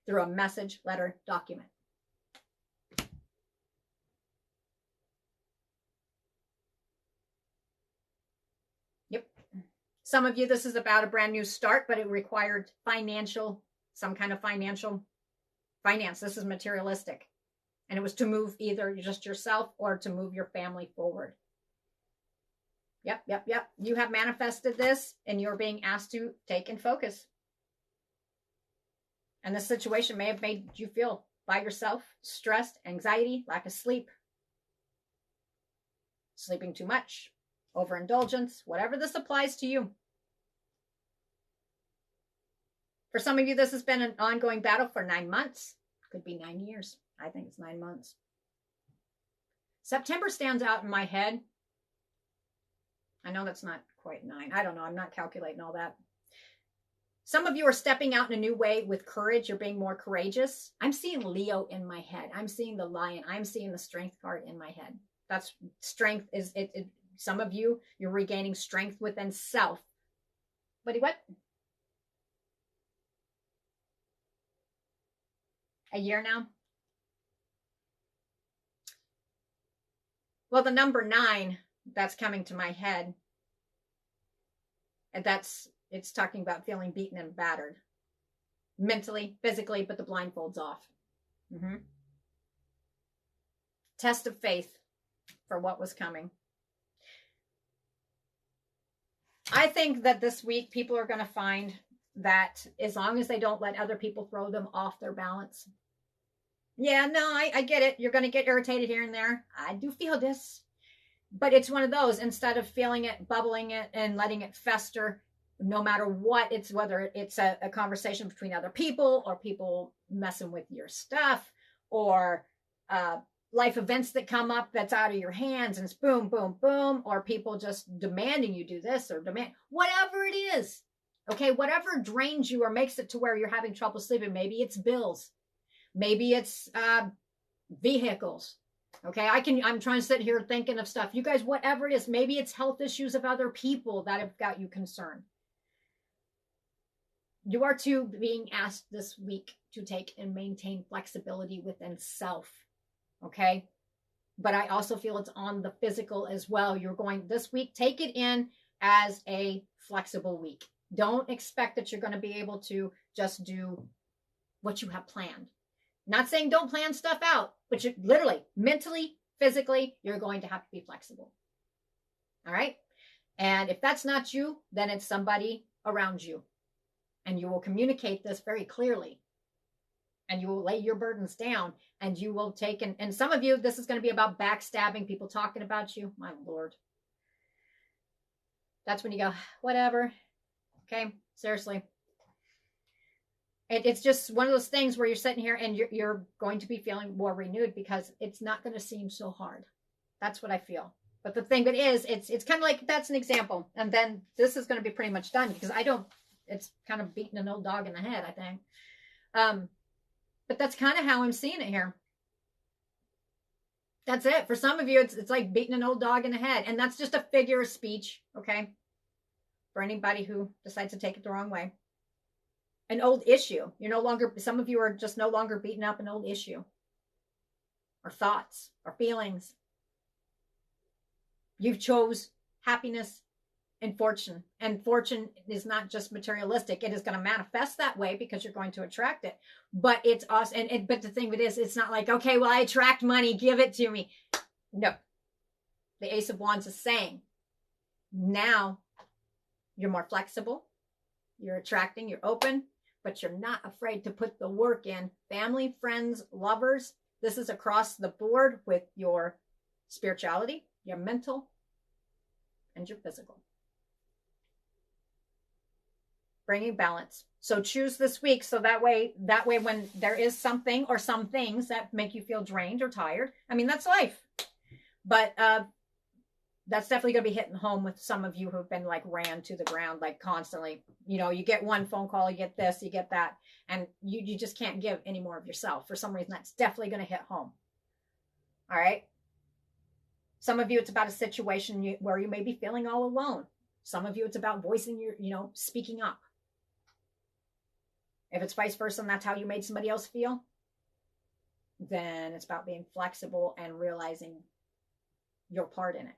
Through a message, letter, document. Yep. Some of you, this is about a brand new start, but it required some kind of finance. This is materialistic. And it was to move either just yourself or to move your family forward. Yep. You have manifested this and you're being asked to take and focus. And this situation may have made you feel by yourself, stressed, anxiety, lack of sleep, sleeping too much, overindulgence, whatever this applies to you. For some of you, this has been an ongoing battle for 9 months. Could be 9 years. I think it's 9 months. September stands out in my head. I know that's not quite 9. I don't know. I'm not calculating all that. Some of you are stepping out in a new way with courage. You're being more courageous. I'm seeing Leo in my head. I'm seeing the lion. I'm seeing the strength card in my head. That's strength is it. Some of you, you're regaining strength within self. Buddy, what? A year now? Well, the number 9, that's coming to my head. And it's talking about feeling beaten and battered. Mentally, physically, but the blindfold's off. Test of faith for what was coming. I think that this week people are going to find that as long as they don't let other people throw them off their balance. Yeah, no, I get it. You're going to get irritated here and there. I do feel this. But it's one of those, instead of feeling it, bubbling it, and letting it fester, no matter what, it's whether it's a conversation between other people or people messing with your stuff or life events that come up that's out of your hands and it's boom, boom, boom, or people just demanding you do this or whatever it is. Okay, whatever drains you or makes it to where you're having trouble sleeping. Maybe it's bills. Maybe it's vehicles. Okay, I'm trying to sit here thinking of stuff. You guys, whatever it is, maybe it's health issues of other people that have got you concerned. You are being asked this week to take and maintain flexibility within self. Okay, but I also feel it's on the physical as well. You're going this week, take it in as a flexible week. Don't expect that you're going to be able to just do what you have planned. Not saying don't plan stuff out, but you literally, mentally, physically, you're going to have to be flexible. All right? And if that's not you, then it's somebody around you. And you will communicate this very clearly. And you will lay your burdens down and you will take, and some of you, this is going to be about backstabbing, people talking about you. My Lord. That's when you go, whatever. Okay? Seriously. It's just one of those things where you're sitting here and you're going to be feeling more renewed because it's not going to seem so hard. That's what I feel. But the thing that is, it's kind of like, that's an example. And then this is going to be pretty much done because it's kind of beating an old dog in the head, I think. But that's kind of how I'm seeing it here. That's it. For some of you, it's like beating an old dog in the head. And that's just a figure of speech, okay? For anybody who decides to take it the wrong way. An old issue. You're no longer, some of you are just no longer beating up an old issue. Or thoughts, or feelings. You've chose happiness and fortune. And fortune is not just materialistic. It is going to manifest that way because you're going to attract it. But it's awesome. But the thing of it is, it's not like, okay, well, I attract money, give it to me. No. The Ace of Wands is saying, now you're more flexible. You're attracting, you're open, but you're not afraid to put the work in. Family, friends, lovers. This is across the board with your spirituality, your mental, and your physical. Bringing balance. So choose this week. So that way when there is something or some things that make you feel drained or tired, I mean, that's life. But that's definitely going to be hitting home with some of you who've been like ran to the ground, like constantly. You know, you get one phone call, you get this, you get that, and you just can't give any more of yourself. For some reason, that's definitely going to hit home. All right. Some of you, it's about a situation where you may be feeling all alone. Some of you, it's about voicing your, speaking up. If it's vice versa and that's how you made somebody else feel, then it's about being flexible and realizing your part in it.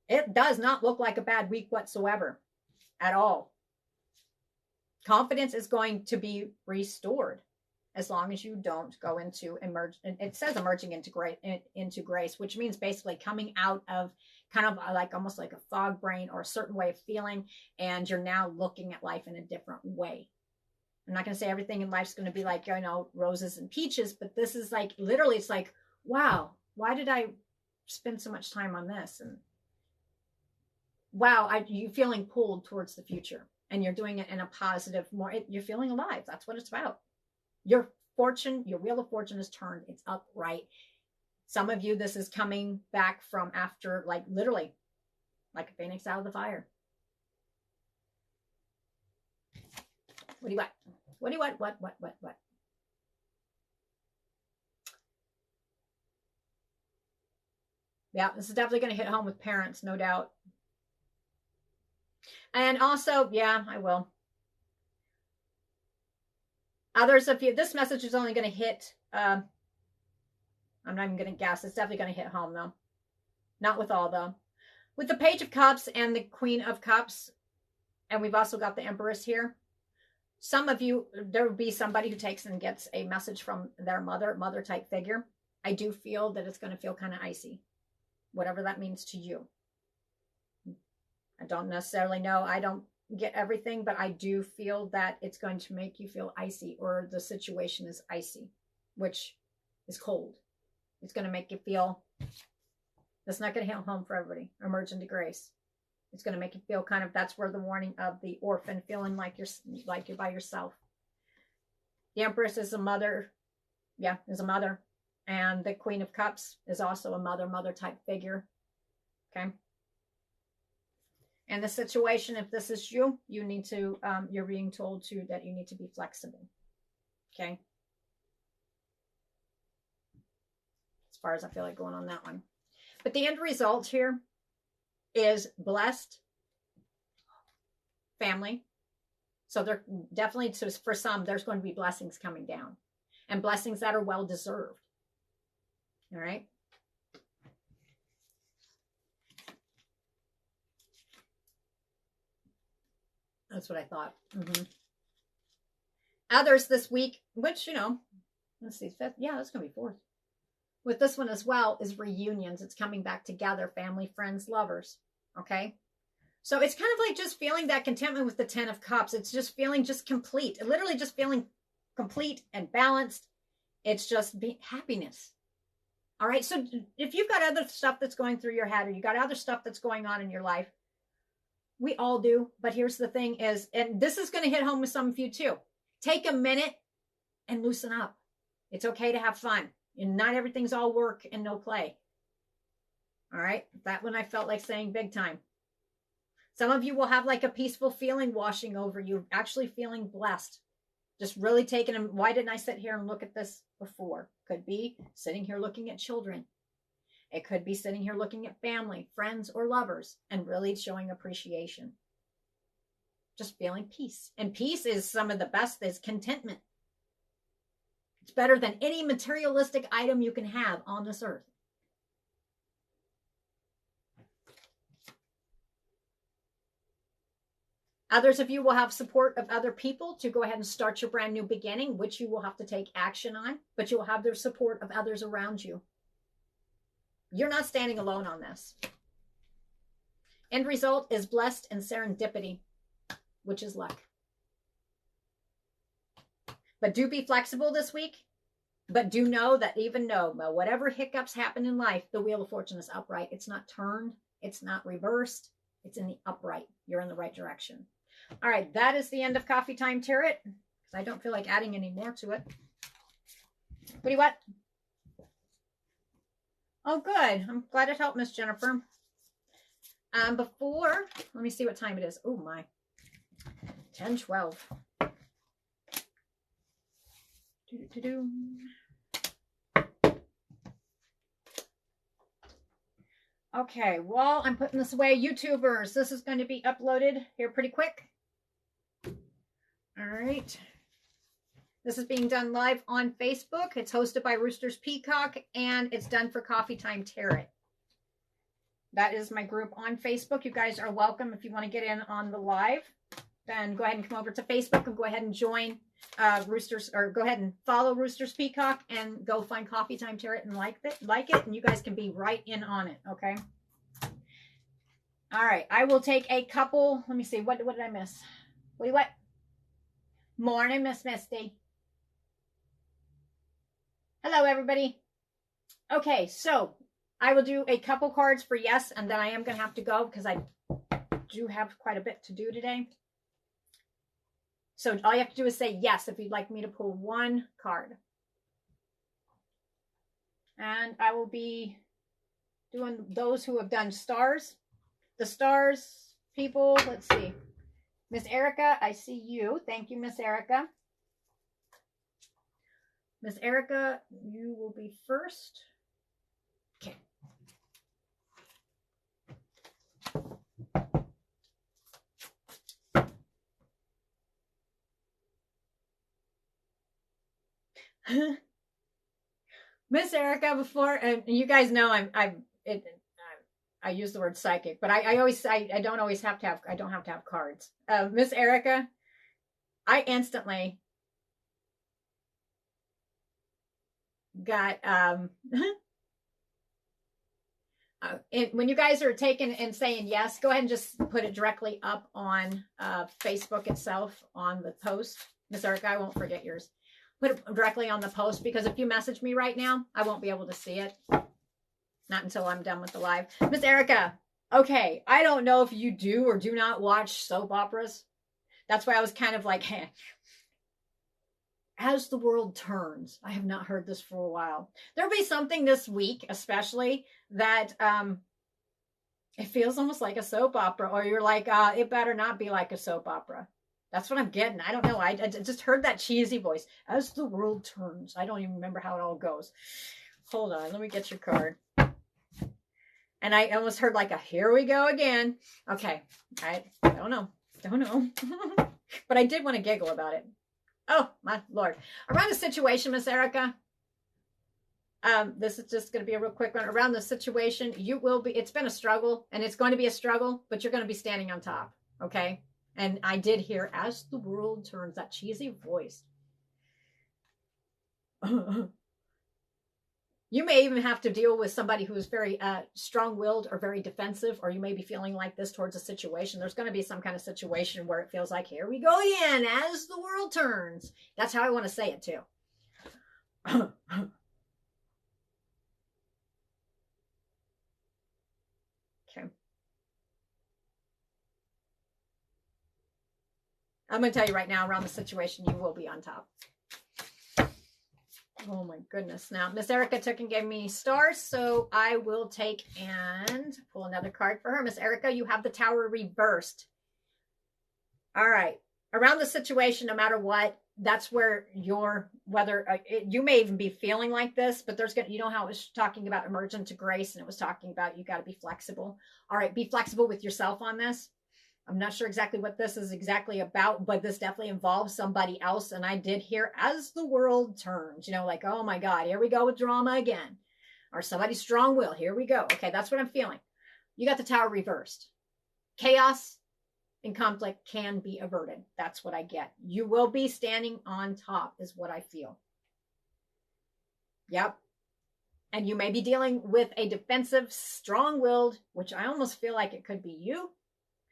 It does not look like a bad week whatsoever at all. Confidence is going to be restored as long as you don't go into it says emerging into grace, which means basically coming out of kind of like almost like a fog brain or a certain way of feeling, and you're now looking at life in a different way. I'm not going to say everything in life's going to be like, roses and peaches, but this is like, literally, it's like, wow, why did I spend so much time on this? And wow, you feeling pulled towards the future, and you're doing it in a positive, you're feeling alive. That's what it's about. Your fortune, your wheel of fortune is turned. It's upright. Some of you, this is coming back from after, like literally, like a phoenix out of the fire. What do you want? What do you want? What? Yeah, this is definitely going to hit home with parents, no doubt. And also, yeah, I will. Others of you, this message is only going to hit, I'm not even going to guess. It's definitely going to hit home, though. Not with all, though. With the Page of Cups and the Queen of Cups, and we've also got the Empress here. Some of you, there will be somebody who takes and gets a message from their mother type figure. I do feel that it's going to feel kind of icy, whatever that means to you. I don't necessarily know. I don't get everything, but I do feel that it's going to make you feel icy, or the situation is icy, which is cold. It's going to make you feel, that's not going to hit home for everybody. Emerge into grace. It's going to make you feel kind of, that's where the warning of the orphan, feeling like you're by yourself. The Empress is a mother. Yeah, is a mother. And the Queen of Cups is also a mother type figure. Okay. And the situation, if this is you, you need to, you're being told to, that you need to be flexible. Okay. As far as I feel like going on that one. But the end result here is blessed family. So they're definitely, so for some, there's going to be blessings coming down, and blessings that are well deserved. All right. That's what I thought. Others this week, which, let's see, fifth. Yeah, that's going to be fourth. With this one as well is reunions. It's coming back together, family, friends, lovers. Okay. So it's kind of like just feeling that contentment with the 10 of Cups. It's just feeling just complete, literally just feeling complete and balanced. It's just happiness. All right. So if you've got other stuff that's going through your head, or you got other stuff that's going on in your life, we all do. But here's the thing is, and this is going to hit home with some of you too. Take a minute and loosen up. It's okay to have fun. And not everything's all work and no play. All right. That one I felt like saying big time. Some of you will have like a peaceful feeling washing over you, actually feeling blessed. Just really taking them. Why didn't I sit here and look at this before? Could be sitting here looking at children. It could be sitting here looking at family, friends, or lovers and really showing appreciation. Just feeling peace. And peace is some of the best, is contentment. It's better than any materialistic item you can have on this earth. Others of you will have support of other people to go ahead and start your brand new beginning, which you will have to take action on, but you will have the support of others around you. You're not standing alone on this. End result is blessed and serendipity, which is luck. But do be flexible this week. But do know that even though whatever hiccups happen in life, the Wheel of Fortune is upright. It's not turned. It's not reversed. It's in the upright. You're in the right direction. All right, that is the end of Coffee Time Tarot. I don't feel like adding any more to it. What do you what? Oh, good. I'm glad it helped, Miss Jennifer. Before, let me see what time it is. Oh, my. 10:12. Okay, while I'm putting this away, YouTubers, this is going to be uploaded here pretty quick. All right. This is being done live on Facebook. It's hosted by Roosters Peacock, and it's done for Coffee Time Tarot. That is my group on Facebook. You guys are welcome. If you want to get in on the live, then go ahead and come over to Facebook and go ahead and join Roosters, or go ahead and follow Roosters Peacock and go find Coffee Time Tarot and like it, and you guys can be right in on it, okay? All right, I will take a couple. Let me see, what did I miss? What? Morning, Miss Misty. Hello, everybody. Okay, so I will do a couple cards for yes, and then I am going to have to go because I do have quite a bit to do today. So all you have to do is say yes if you'd like me to pull one card. And I will be doing those who have done stars. The stars people, let's see. Miss Erica, I see you. Thank you, Miss Erica. Miss Erica, you will be first. Okay. Miss Erica, before, and you guys know I use the word psychic, but I don't always have to have, I don't have to have cards. Miss Erica, I instantly got, when you guys are taking and saying yes, go ahead and just put it directly up on Facebook itself on the post. Miss Erica, I won't forget yours. Put it directly on the post, because if you message me right now, I won't be able to see it. Not until I'm done with the live. Miss Erica, okay, I don't know if you do or do not watch soap operas. That's why I was kind of like, hey. As the world turns, I have not heard this for a while. There'll be something this week, especially, that it feels almost like a soap opera, or you're like, it better not be like a soap opera. That's what I'm getting. I don't know. I just heard that cheesy voice. As the world turns. I don't even remember how it all goes. Hold on. Let me get your card. And I almost heard like a, here we go again. Okay. I don't know. Don't know. But I did want to giggle about it. Oh, my Lord. Around the situation, Miss Erica. This is just going to be a real quick one. Around the situation, you will be, it's been a struggle, and it's going to be a struggle, but you're going to be standing on top. Okay? And I did hear, as the world turns, that cheesy voice. You may even have to deal with somebody who is very strong-willed or very defensive, or you may be feeling like this towards a situation. There's going to be some kind of situation where it feels like, here we go again, as the world turns. That's how I want to say it, too. Okay. I'm going to tell you right now, around the situation, you will be on top. Oh my goodness. Now, Miss Erica took and gave me stars, so I will take and pull another card for her. Miss Erica, you have the Tower reversed. All right. Around the situation, no matter what, that's where you may even be feeling like this, but you know how it was talking about emergent to grace, and it was talking about you got to be flexible. All right, be flexible with yourself on this. I'm not sure exactly what this is exactly about, but this definitely involves somebody else. And I did hear as the world turns, like, oh my God, here we go with drama again. Or somebody's strong will. Here we go. Okay, that's what I'm feeling. You got the Tower reversed. Chaos and conflict can be averted. That's what I get. You will be standing on top is what I feel. Yep. And you may be dealing with a defensive, strong-willed, which I almost feel like it could be you,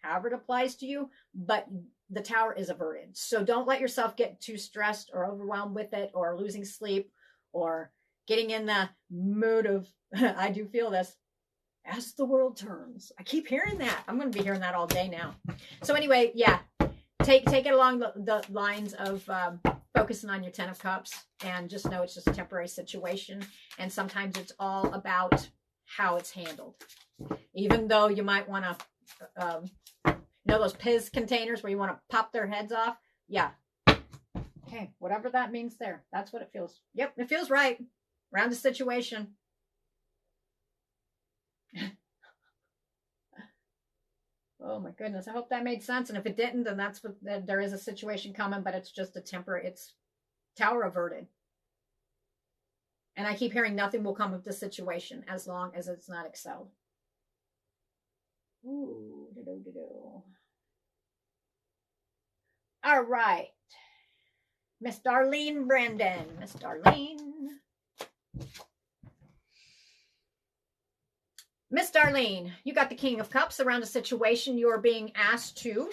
however it applies to you, but the Tower is averted. So don't let yourself get too stressed or overwhelmed with it or losing sleep or getting in the mood of, I do feel this, as the world turns. I keep hearing that. I'm going to be hearing that all day now. So anyway, yeah, take it along the lines of focusing on your 10 of Cups and just know it's just a temporary situation. And sometimes it's all about how it's handled. Even though you might want to, those Piz containers where you want to pop their heads off? Yeah. Okay, whatever that means there. That's what it feels. Yep, it feels right. Around the situation. Oh my goodness. I hope that made sense. And if it didn't, then that's what there is a situation coming, but it's just a temporary, it's Tower averted. And I keep hearing nothing will come of this situation as long as it's not excelled. Ooh, do-do-do-do. All right. Miss Darlene Brandon. Miss Darlene. Miss Darlene, you got the King of Cups around a situation you are being asked to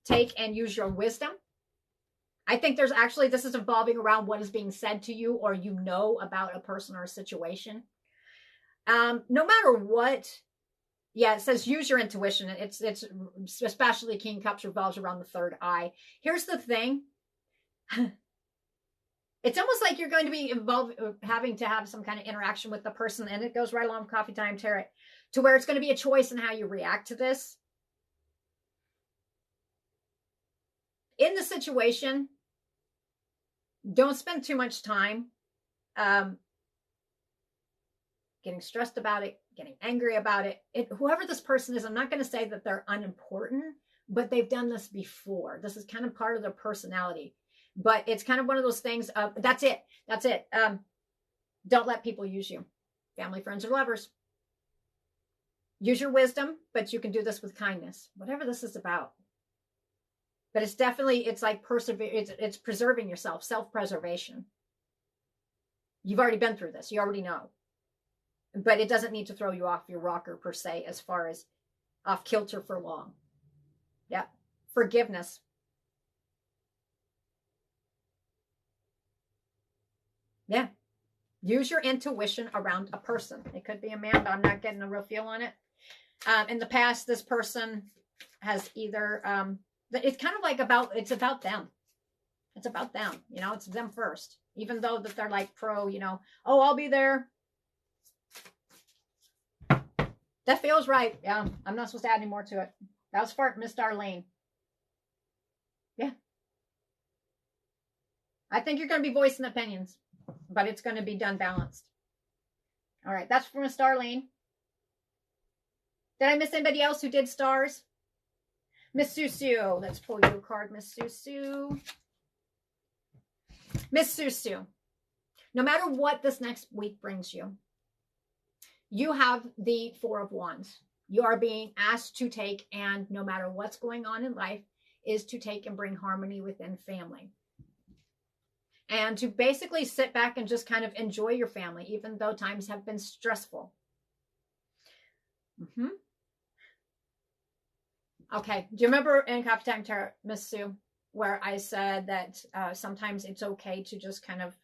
take and use your wisdom. I think there's actually, this is evolving around what is being said to you or you know about a person or a situation. No matter what, yeah, it says use your intuition. It's especially King of Cups revolves around the third eye. Here's the thing. It's almost like you're going to be having to have some kind of interaction with the person, and it goes right along with Coffee Time Tarot, to where it's going to be a choice in how you react to this. In the situation, don't spend too much time getting stressed about it, getting angry about it. Whoever this person is, I'm not going to say that they're unimportant, but they've done this before. This is kind of part of their personality. But it's kind of one of those things of, that's it. That's it. Don't let people use you. Family, friends, or lovers. Use your wisdom, but you can do this with kindness. Whatever this is about. But it's definitely, it's like it's preserving yourself, self-preservation. You've already been through this. You already know. But it doesn't need to throw you off your rocker per se, as far as off kilter for long. Yeah. Forgiveness. Yeah. Use your intuition around a person. It could be a man, but I'm not getting a real feel on it. In the past, this person has either, it's kind of like it's about them. It's about them. It's them first. Even though that they're like pro, oh, I'll be there. That feels right. Yeah. I'm not supposed to add any more to it. That was for Miss Darlene. Yeah. I think you're going to be voicing opinions, but it's going to be done balanced. All right. That's from Miss Darlene. Did I miss anybody else who did stars? Miss Susu. Let's pull you a card, Miss Susu. Miss Susu. No matter what this next week brings you, you have the Four of Wands. You are being asked to take, and no matter what's going on in life, is to take and bring harmony within family. And to basically sit back and just kind of enjoy your family, even though times have been stressful. Okay. Do you remember in Coffee Time Tarot, Miss Sue, where I said that sometimes it's okay to just kind of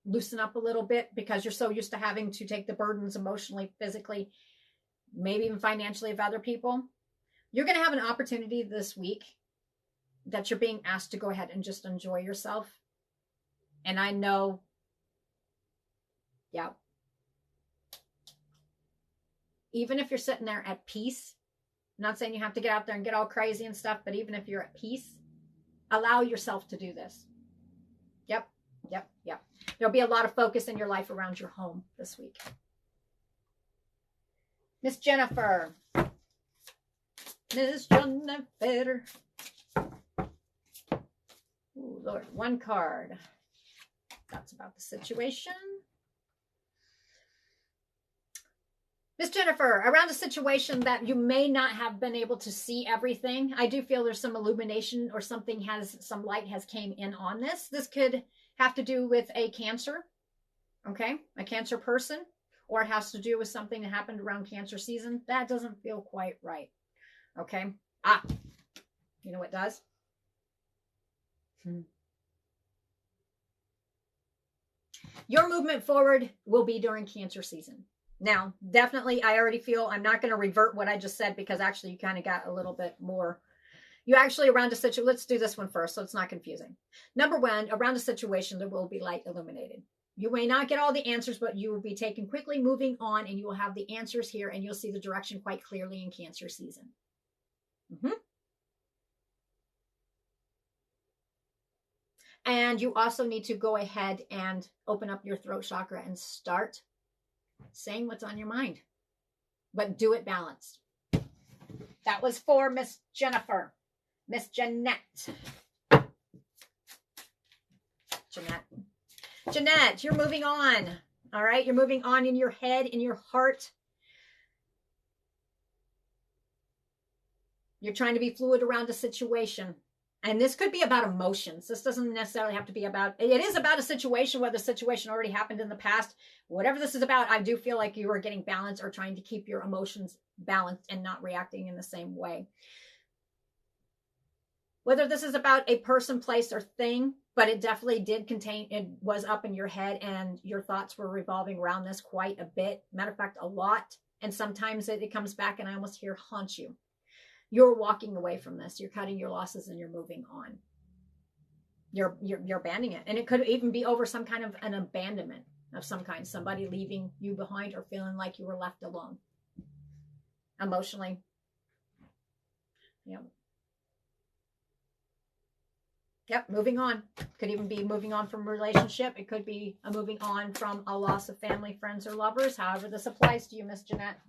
loosen up a little bit because you're so used to having to take the burdens emotionally, physically, maybe even financially of other people? You're going to have an opportunity this week that you're being asked to go ahead and just enjoy yourself. And I know Yeah. Even if you're sitting there at peace, I'm not saying you have to get out there and get all crazy and stuff, but even if you're at peace, allow yourself to do this. Yep. Yep. Yep. There'll be a lot of focus in your life around your home this week. Miss Jennifer. Miss Jennifer. Ooh, Lord, one card. That's about the situation. Miss Jennifer, around a situation that you may not have been able to see everything, I do feel there's some illumination or something some light has came in on this. This could have to do with a cancer, okay? A cancer person, or it has to do with something that happened around cancer season. That doesn't feel quite right, okay? You know what does? Your movement forward will be during cancer season. Now, definitely, I already feel I'm not going to revert what I just said because actually you kind of got a little bit more. You actually around a situation, let's do this one first so it's not confusing. Number one, around a situation, there will be light illuminated. You may not get all the answers, but you will be taken quickly moving on and you will have the answers here and you'll see the direction quite clearly in cancer season. And you also need to go ahead and open up your throat chakra and start saying what's on your mind, but do it balanced. That was for Miss Jennifer. Miss Jeanette. Jeanette, you're moving on. All right, you're moving on in your head, in your heart. You're trying to be fluid around a situation. And this could be about emotions. This doesn't necessarily have to be about, it is about a situation, whether the situation already happened in the past. Whatever this is about, I do feel like you are getting balanced or trying to keep your emotions balanced and not reacting in the same way. Whether this is about a person, place, or thing, but it definitely did contain, it was up in your head and your thoughts were revolving around this quite a bit. Matter of fact, a lot. And sometimes it comes back and I almost hear haunt you. You're walking away from this. You're cutting your losses and you're moving on. You're abandoning it. And it could even be over some kind of an abandonment of some kind. Somebody leaving you behind or feeling like you were left alone. Emotionally. Yep, moving on. Could even be moving on from a relationship. It could be a moving on from a loss of family, friends, or lovers. However this applies to you, Miss Jeanette.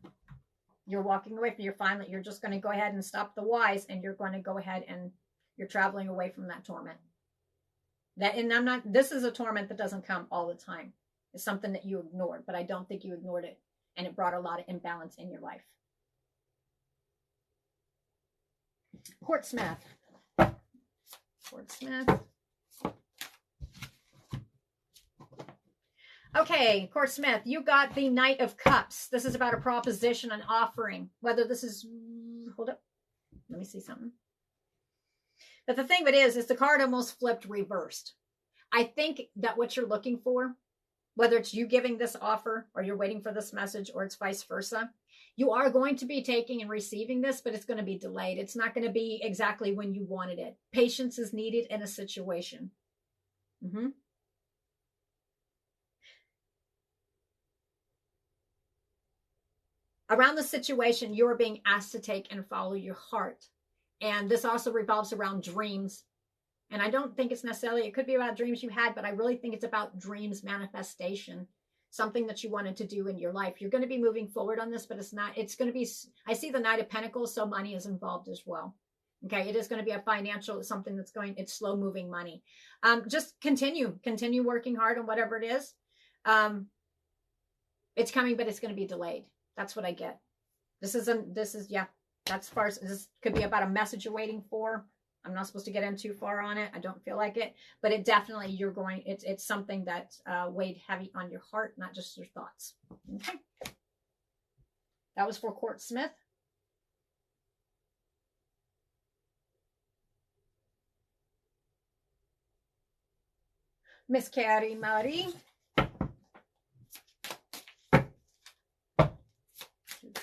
You're walking away from, you're just going to go ahead and stop the whys and you're going to go ahead and you're traveling away from that torment. This is a torment that doesn't come all the time. It's something that you ignored, but I don't think you ignored it. And it brought a lot of imbalance in your life. Quartzsmith. Okay, Quartzsmith, you got the Knight of Cups. This is about a proposition, an offering. Whether this is, hold up, let me see something. But the thing of it is the card almost flipped reversed. I think that what you're looking for, whether it's you giving this offer or you're waiting for this message or it's vice versa, you are going to be taking and receiving this, but it's going to be delayed. It's not going to be exactly when you wanted it. Patience is needed in a situation. Around the situation, you're being asked to take and follow your heart. And this also revolves around dreams. And I don't think it's necessarily, it could be about dreams you had, but I really think it's about dreams manifestation. Something that you wanted to do in your life. You're going to be moving forward on this, but it's going to be, I see the Knight of Pentacles, so money is involved as well. Okay, it is going to be a financial, something that's it's slow moving money. Just continue working hard on whatever it is. It's coming, but it's going to be delayed. That's what I get. That's as far as this could be about a message you're waiting for. I'm not supposed to get in too far on it. I don't feel like it, but it definitely, it's something that's weighed heavy on your heart, not just your thoughts. Okay. That was for Quartzsmith. Miss Carrie Marie.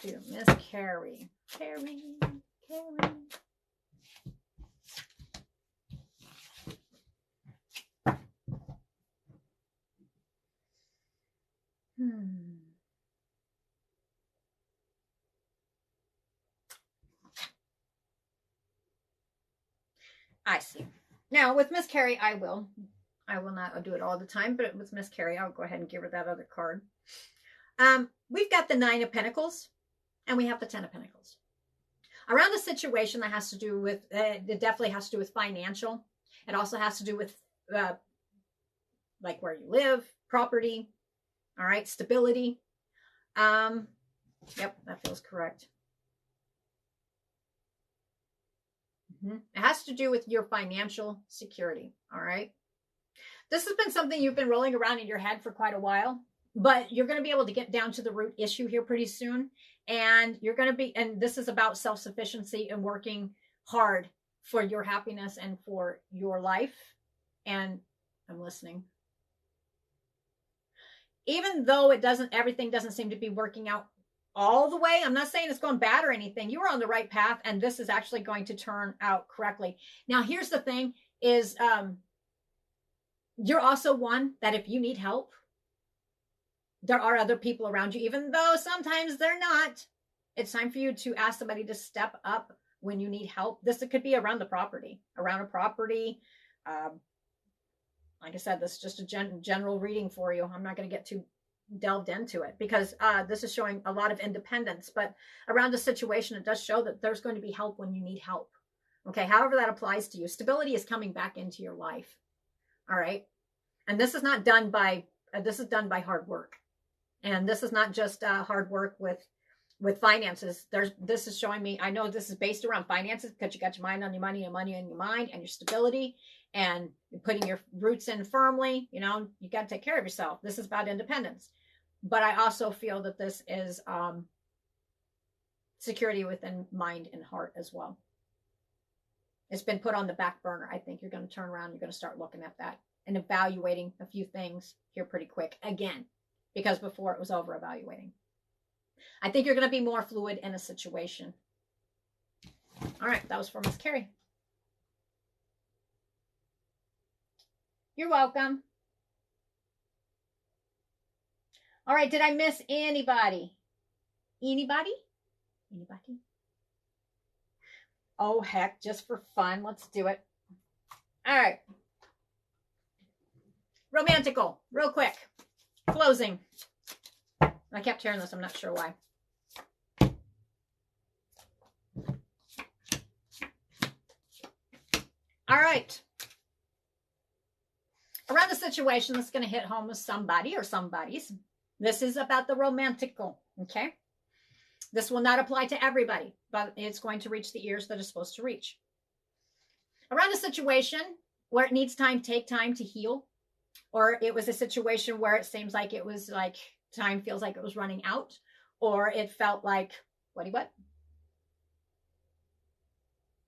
Miss Carrie. Carrie. I see. Now with Miss Carrie, I will not do it all the time, but with Miss Carrie, I'll go ahead and give her that other card. We've got the 9 of Pentacles and we have the 10 of Pentacles. Around a situation that has to do with, it definitely has to do with financial. It also has to do with like where you live, property, all right, stability. Yep, that feels correct. It has to do with your financial security, all right? This has been something you've been rolling around in your head for quite a while, but you're going to be able to get down to the root issue here pretty soon. And you're going to be, and this is about self-sufficiency and working hard for your happiness and for your life. And I'm listening. Even though everything doesn't seem to be working out all the way, I'm not saying it's going bad or anything. You are on the right path, and this is actually going to turn out correctly. Now, here's the thing is, you're also one that if you need help, there are other people around you, even though sometimes they're not. It's time for you to ask somebody to step up when you need help. This could be around a property. Like I said, this is just a general reading for you. I'm not going to get too delved into it because this is showing a lot of independence. But around a situation, it does show that there's going to be help when you need help. Okay, however that applies to you. Stability is coming back into your life. All right. And this is not done by, this is done by hard work. And this is not just hard work with finances. This is showing me, I know this is based around finances because you got your mind on your money and money on your mind and your stability and you're putting your roots in firmly. You know, you got to take care of yourself. This is about independence. But I also feel that this is security within mind and heart as well. It's been put on the back burner. I think you're going to turn around. You're going to start looking at that and evaluating a few things here pretty quick again, because before it was over evaluating. I think you're going to be more fluid in a situation. All right, that was for Miss Carrie. You're welcome. All right, did I miss anybody? Anybody? Anybody? Oh, heck, just for fun. Let's do it. All right. Romantical, real quick. Closing. I kept hearing this. I'm not sure why. All right. Around the situation that's going to hit home with somebody or somebody's. This is about the romantical, okay? This will not apply to everybody, but it's going to reach the ears that it's supposed to reach. Around a situation where it needs time, take time to heal, or it was a situation where it seems like it was like time feels like it was running out, or it felt like, what?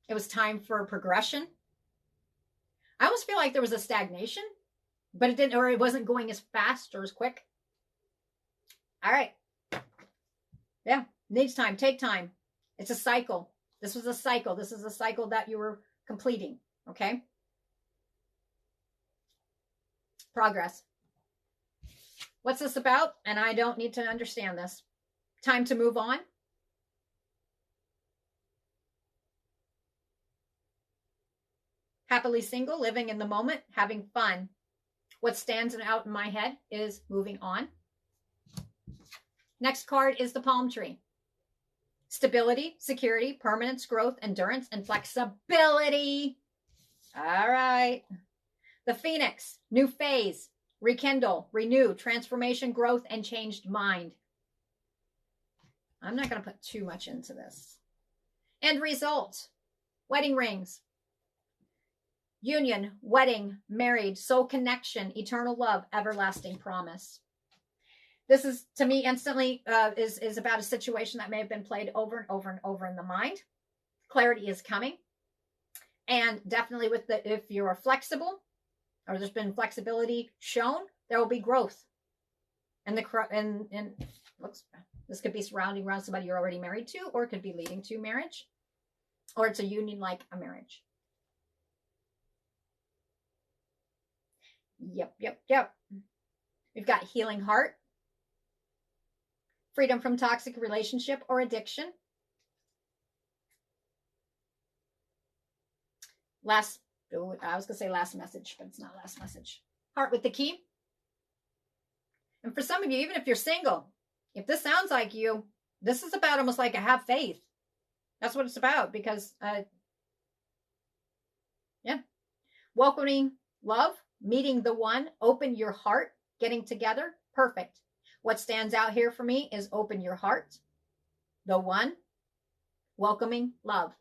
It was time for progression. I almost feel like there was a stagnation, but it didn't, or it wasn't going as fast or as quick. All right. Yeah. Needs time. Take time. It's a cycle. This was a cycle. This is a cycle that you were completing. Okay. Progress. What's this about? And I don't need to understand this. Time to move on. Happily single, living in the moment, having fun. What stands out in my head is moving on. Next card is the palm tree. Stability, security, permanence, growth, endurance, and flexibility. All right. The phoenix, new phase, rekindle, renew, transformation, growth, and changed mind. I'm not going to put too much into this. End result, wedding rings. Union, wedding, married, soul connection, eternal love, everlasting promise. This is, to me, instantly is about a situation that may have been played over and over and over in the mind. Clarity is coming. And definitely with the, if you're flexible, or there's been flexibility shown, there will be growth. And looks, this could be surrounding around somebody you're already married to, or it could be leading to marriage, or it's a union like a marriage. Yep. We've got healing heart, freedom from toxic relationship or addiction. Last I was going to say last message, but it's not last message. Heart with the key. And for some of you, even if you're single, if this sounds like you, this is about almost like a have faith. That's what it's about because, yeah. Welcoming love, meeting the one, open your heart, getting together. Perfect. What stands out here for me is open your heart, the one, welcoming love.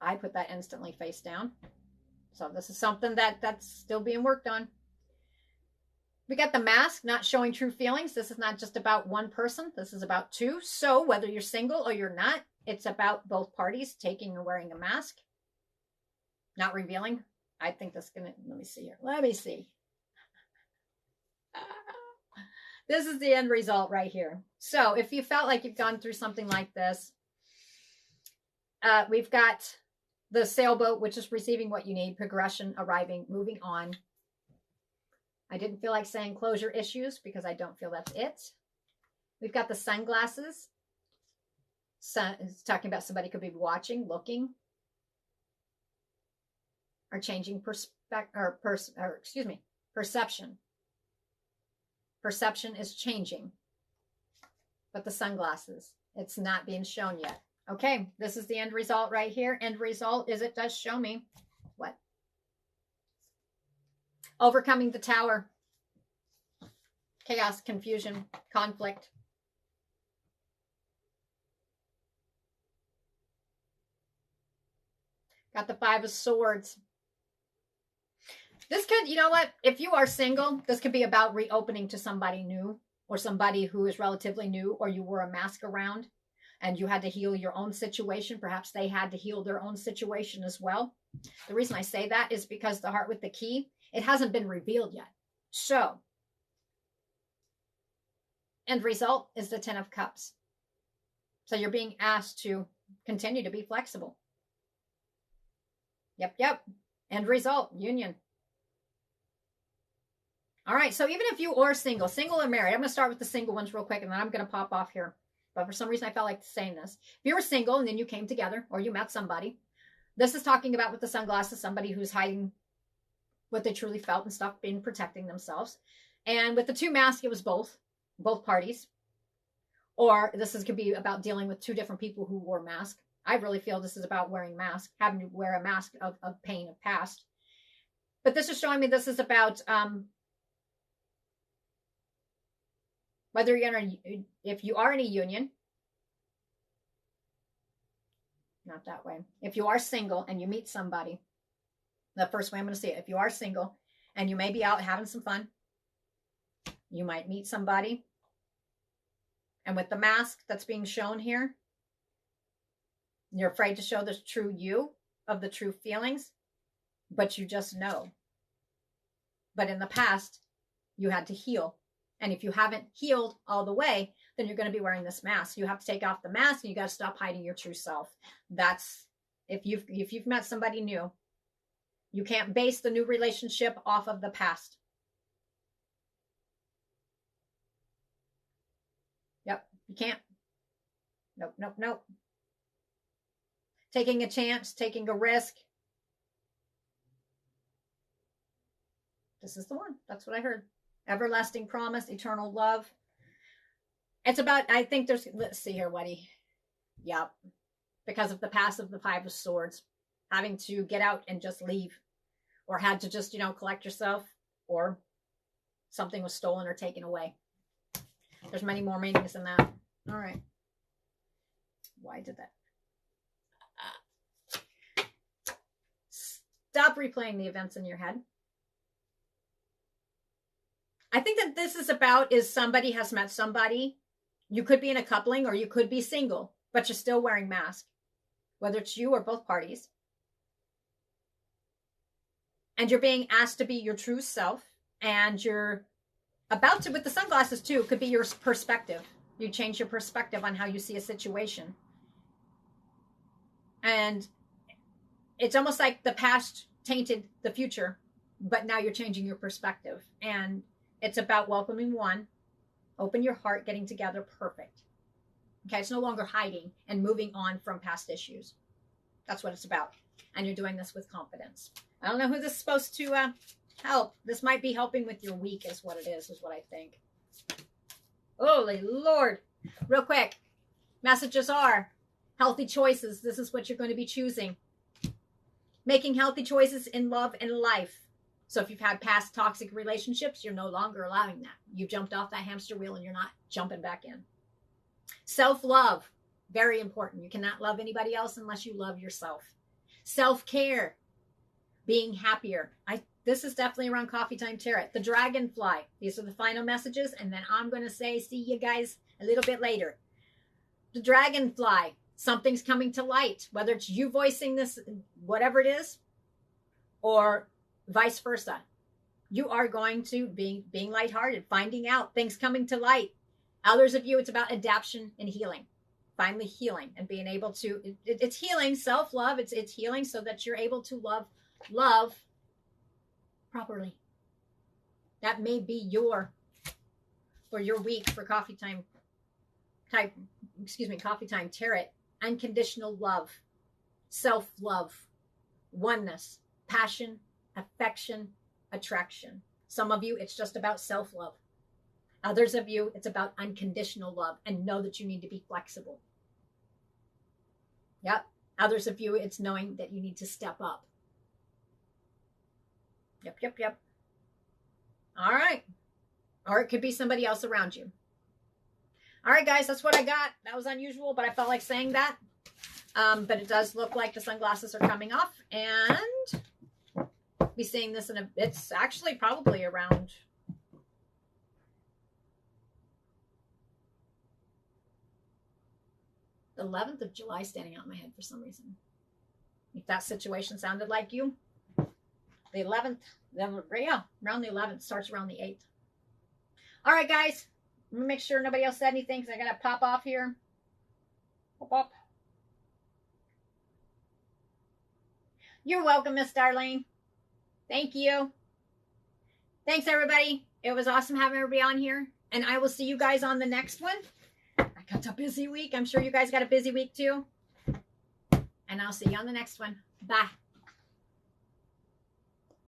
I put that instantly face down. So this is something that's still being worked on. We got the mask, not showing true feelings. This is not just about one person. This is about two. So whether you're single or you're not, it's about both parties taking or wearing a mask. Not revealing. I think that's going to, let me see here. Let me see. This is the end result right here. So if you felt like you've gone through something like this, we've got the sailboat, which is receiving what you need, progression, arriving, moving on. I didn't feel like saying closure issues because I don't feel that's it. We've got the sunglasses. It's talking about somebody could be watching, looking, or changing perception. Perception is changing. But the sunglasses, it's not being shown yet. Okay, this is the end result right here. End result is it does show me what? Overcoming the tower. Chaos, confusion, conflict. Got the 5 of Swords. This could, you know what? If you are single, this could be about reopening to somebody new or somebody who is relatively new or you wore a mask around and you had to heal your own situation. Perhaps they had to heal their own situation as well. The reason I say that is because the heart with the key, it hasn't been revealed yet. So, end result is the 10 of Cups. So you're being asked to continue to be flexible. Yep. End result, union. All right, so even if you are single or married, I'm going to start with the single ones real quick, and then I'm going to pop off here. But for some reason, I felt like saying this. If you were single and then you came together or you met somebody, this is talking about with the sunglasses, somebody who's hiding what they truly felt and stuff, being protecting themselves. And with the 2 masks, it was both parties. Or this could be about dealing with 2 different people who wore masks. I really feel this is about wearing masks, having to wear a mask of pain, of past. But this is showing me this is about whether you're if you are in a union, not that way. If you are single and you meet somebody, the first way I'm going to say it, if you are single and you may be out having some fun, you might meet somebody. And with the mask that's being shown here, you're afraid to show the true you of the true feelings, but you just know. But in the past, you had to heal. And if you haven't healed all the way, then you're going to be wearing this mask. You have to take off the mask and you got to stop hiding your true self. That's, if you've met somebody new, you can't base the new relationship off of the past. Yep, you can't. Nope. Taking a chance, taking a risk. This is the one. That's what I heard. Everlasting promise, eternal love. It's about, I think there's, let's see here, Weddy. Yep. Because of the past of the 5 of Swords. Having to get out and just leave. Or had to just, collect yourself. Or something was stolen or taken away. There's many more meanings than that. All right. Why did that? Stop replaying the events in your head. I think that this is about is somebody has met somebody. You could be in a coupling or you could be single, but you're still wearing masks, whether it's you or both parties. And you're being asked to be your true self. And you're about to, with the sunglasses too, could be your perspective. You change your perspective on how you see a situation. And it's almost like the past tainted the future, but now you're changing your perspective. And it's about welcoming one, open your heart, getting together, perfect. Okay, it's no longer hiding and moving on from past issues. That's what it's about. And you're doing this with confidence. I don't know who this is supposed to help. This might be helping with your week is what it is what I think. Holy Lord. Real quick. Messages are healthy choices. This is what you're going to be choosing. Making healthy choices in love and life. So if you've had past toxic relationships, you're no longer allowing that. You've jumped off that hamster wheel and you're not jumping back in. Self-love. Very important. You cannot love anybody else unless you love yourself. Self-care. Being happier. This is definitely around Coffee Time Tarot. The dragonfly. These are the final messages. And then I'm going to say, see you guys a little bit later. The dragonfly. Something's coming to light. Whether it's you voicing this, whatever it is, or vice versa. You are going to be being lighthearted, finding out things coming to light. Others of you, it's about adaptation and healing. Finally healing and being able to, it's healing, self-love. It's healing so that you're able to love properly. That may be for your week for Coffee Time Tarot. Unconditional love, self-love, oneness, passion, affection, attraction. Some of you, it's just about self-love. Others of you, it's about unconditional love, and know that you need to be flexible. Yep. Others of you, it's knowing that you need to step up. Yep. All right. Or it could be somebody else around you. All right, guys, that's what I got. That was unusual, but I felt like saying that. But it does look like the sunglasses are coming off, and I'll be seeing this it's actually probably around the 11th of July standing out in my head for some reason. If that situation sounded like you, the 11th, yeah, around the 11th, starts around the 8th. All right, guys. I'm going to make sure nobody else said anything because I got to pop off here. Pop. You're welcome, Miss Darlene. Thank you. Thanks, everybody. It was awesome having everybody on here. And I will see you guys on the next one. I got a busy week. I'm sure you guys got a busy week too. And I'll see you on the next one. Bye.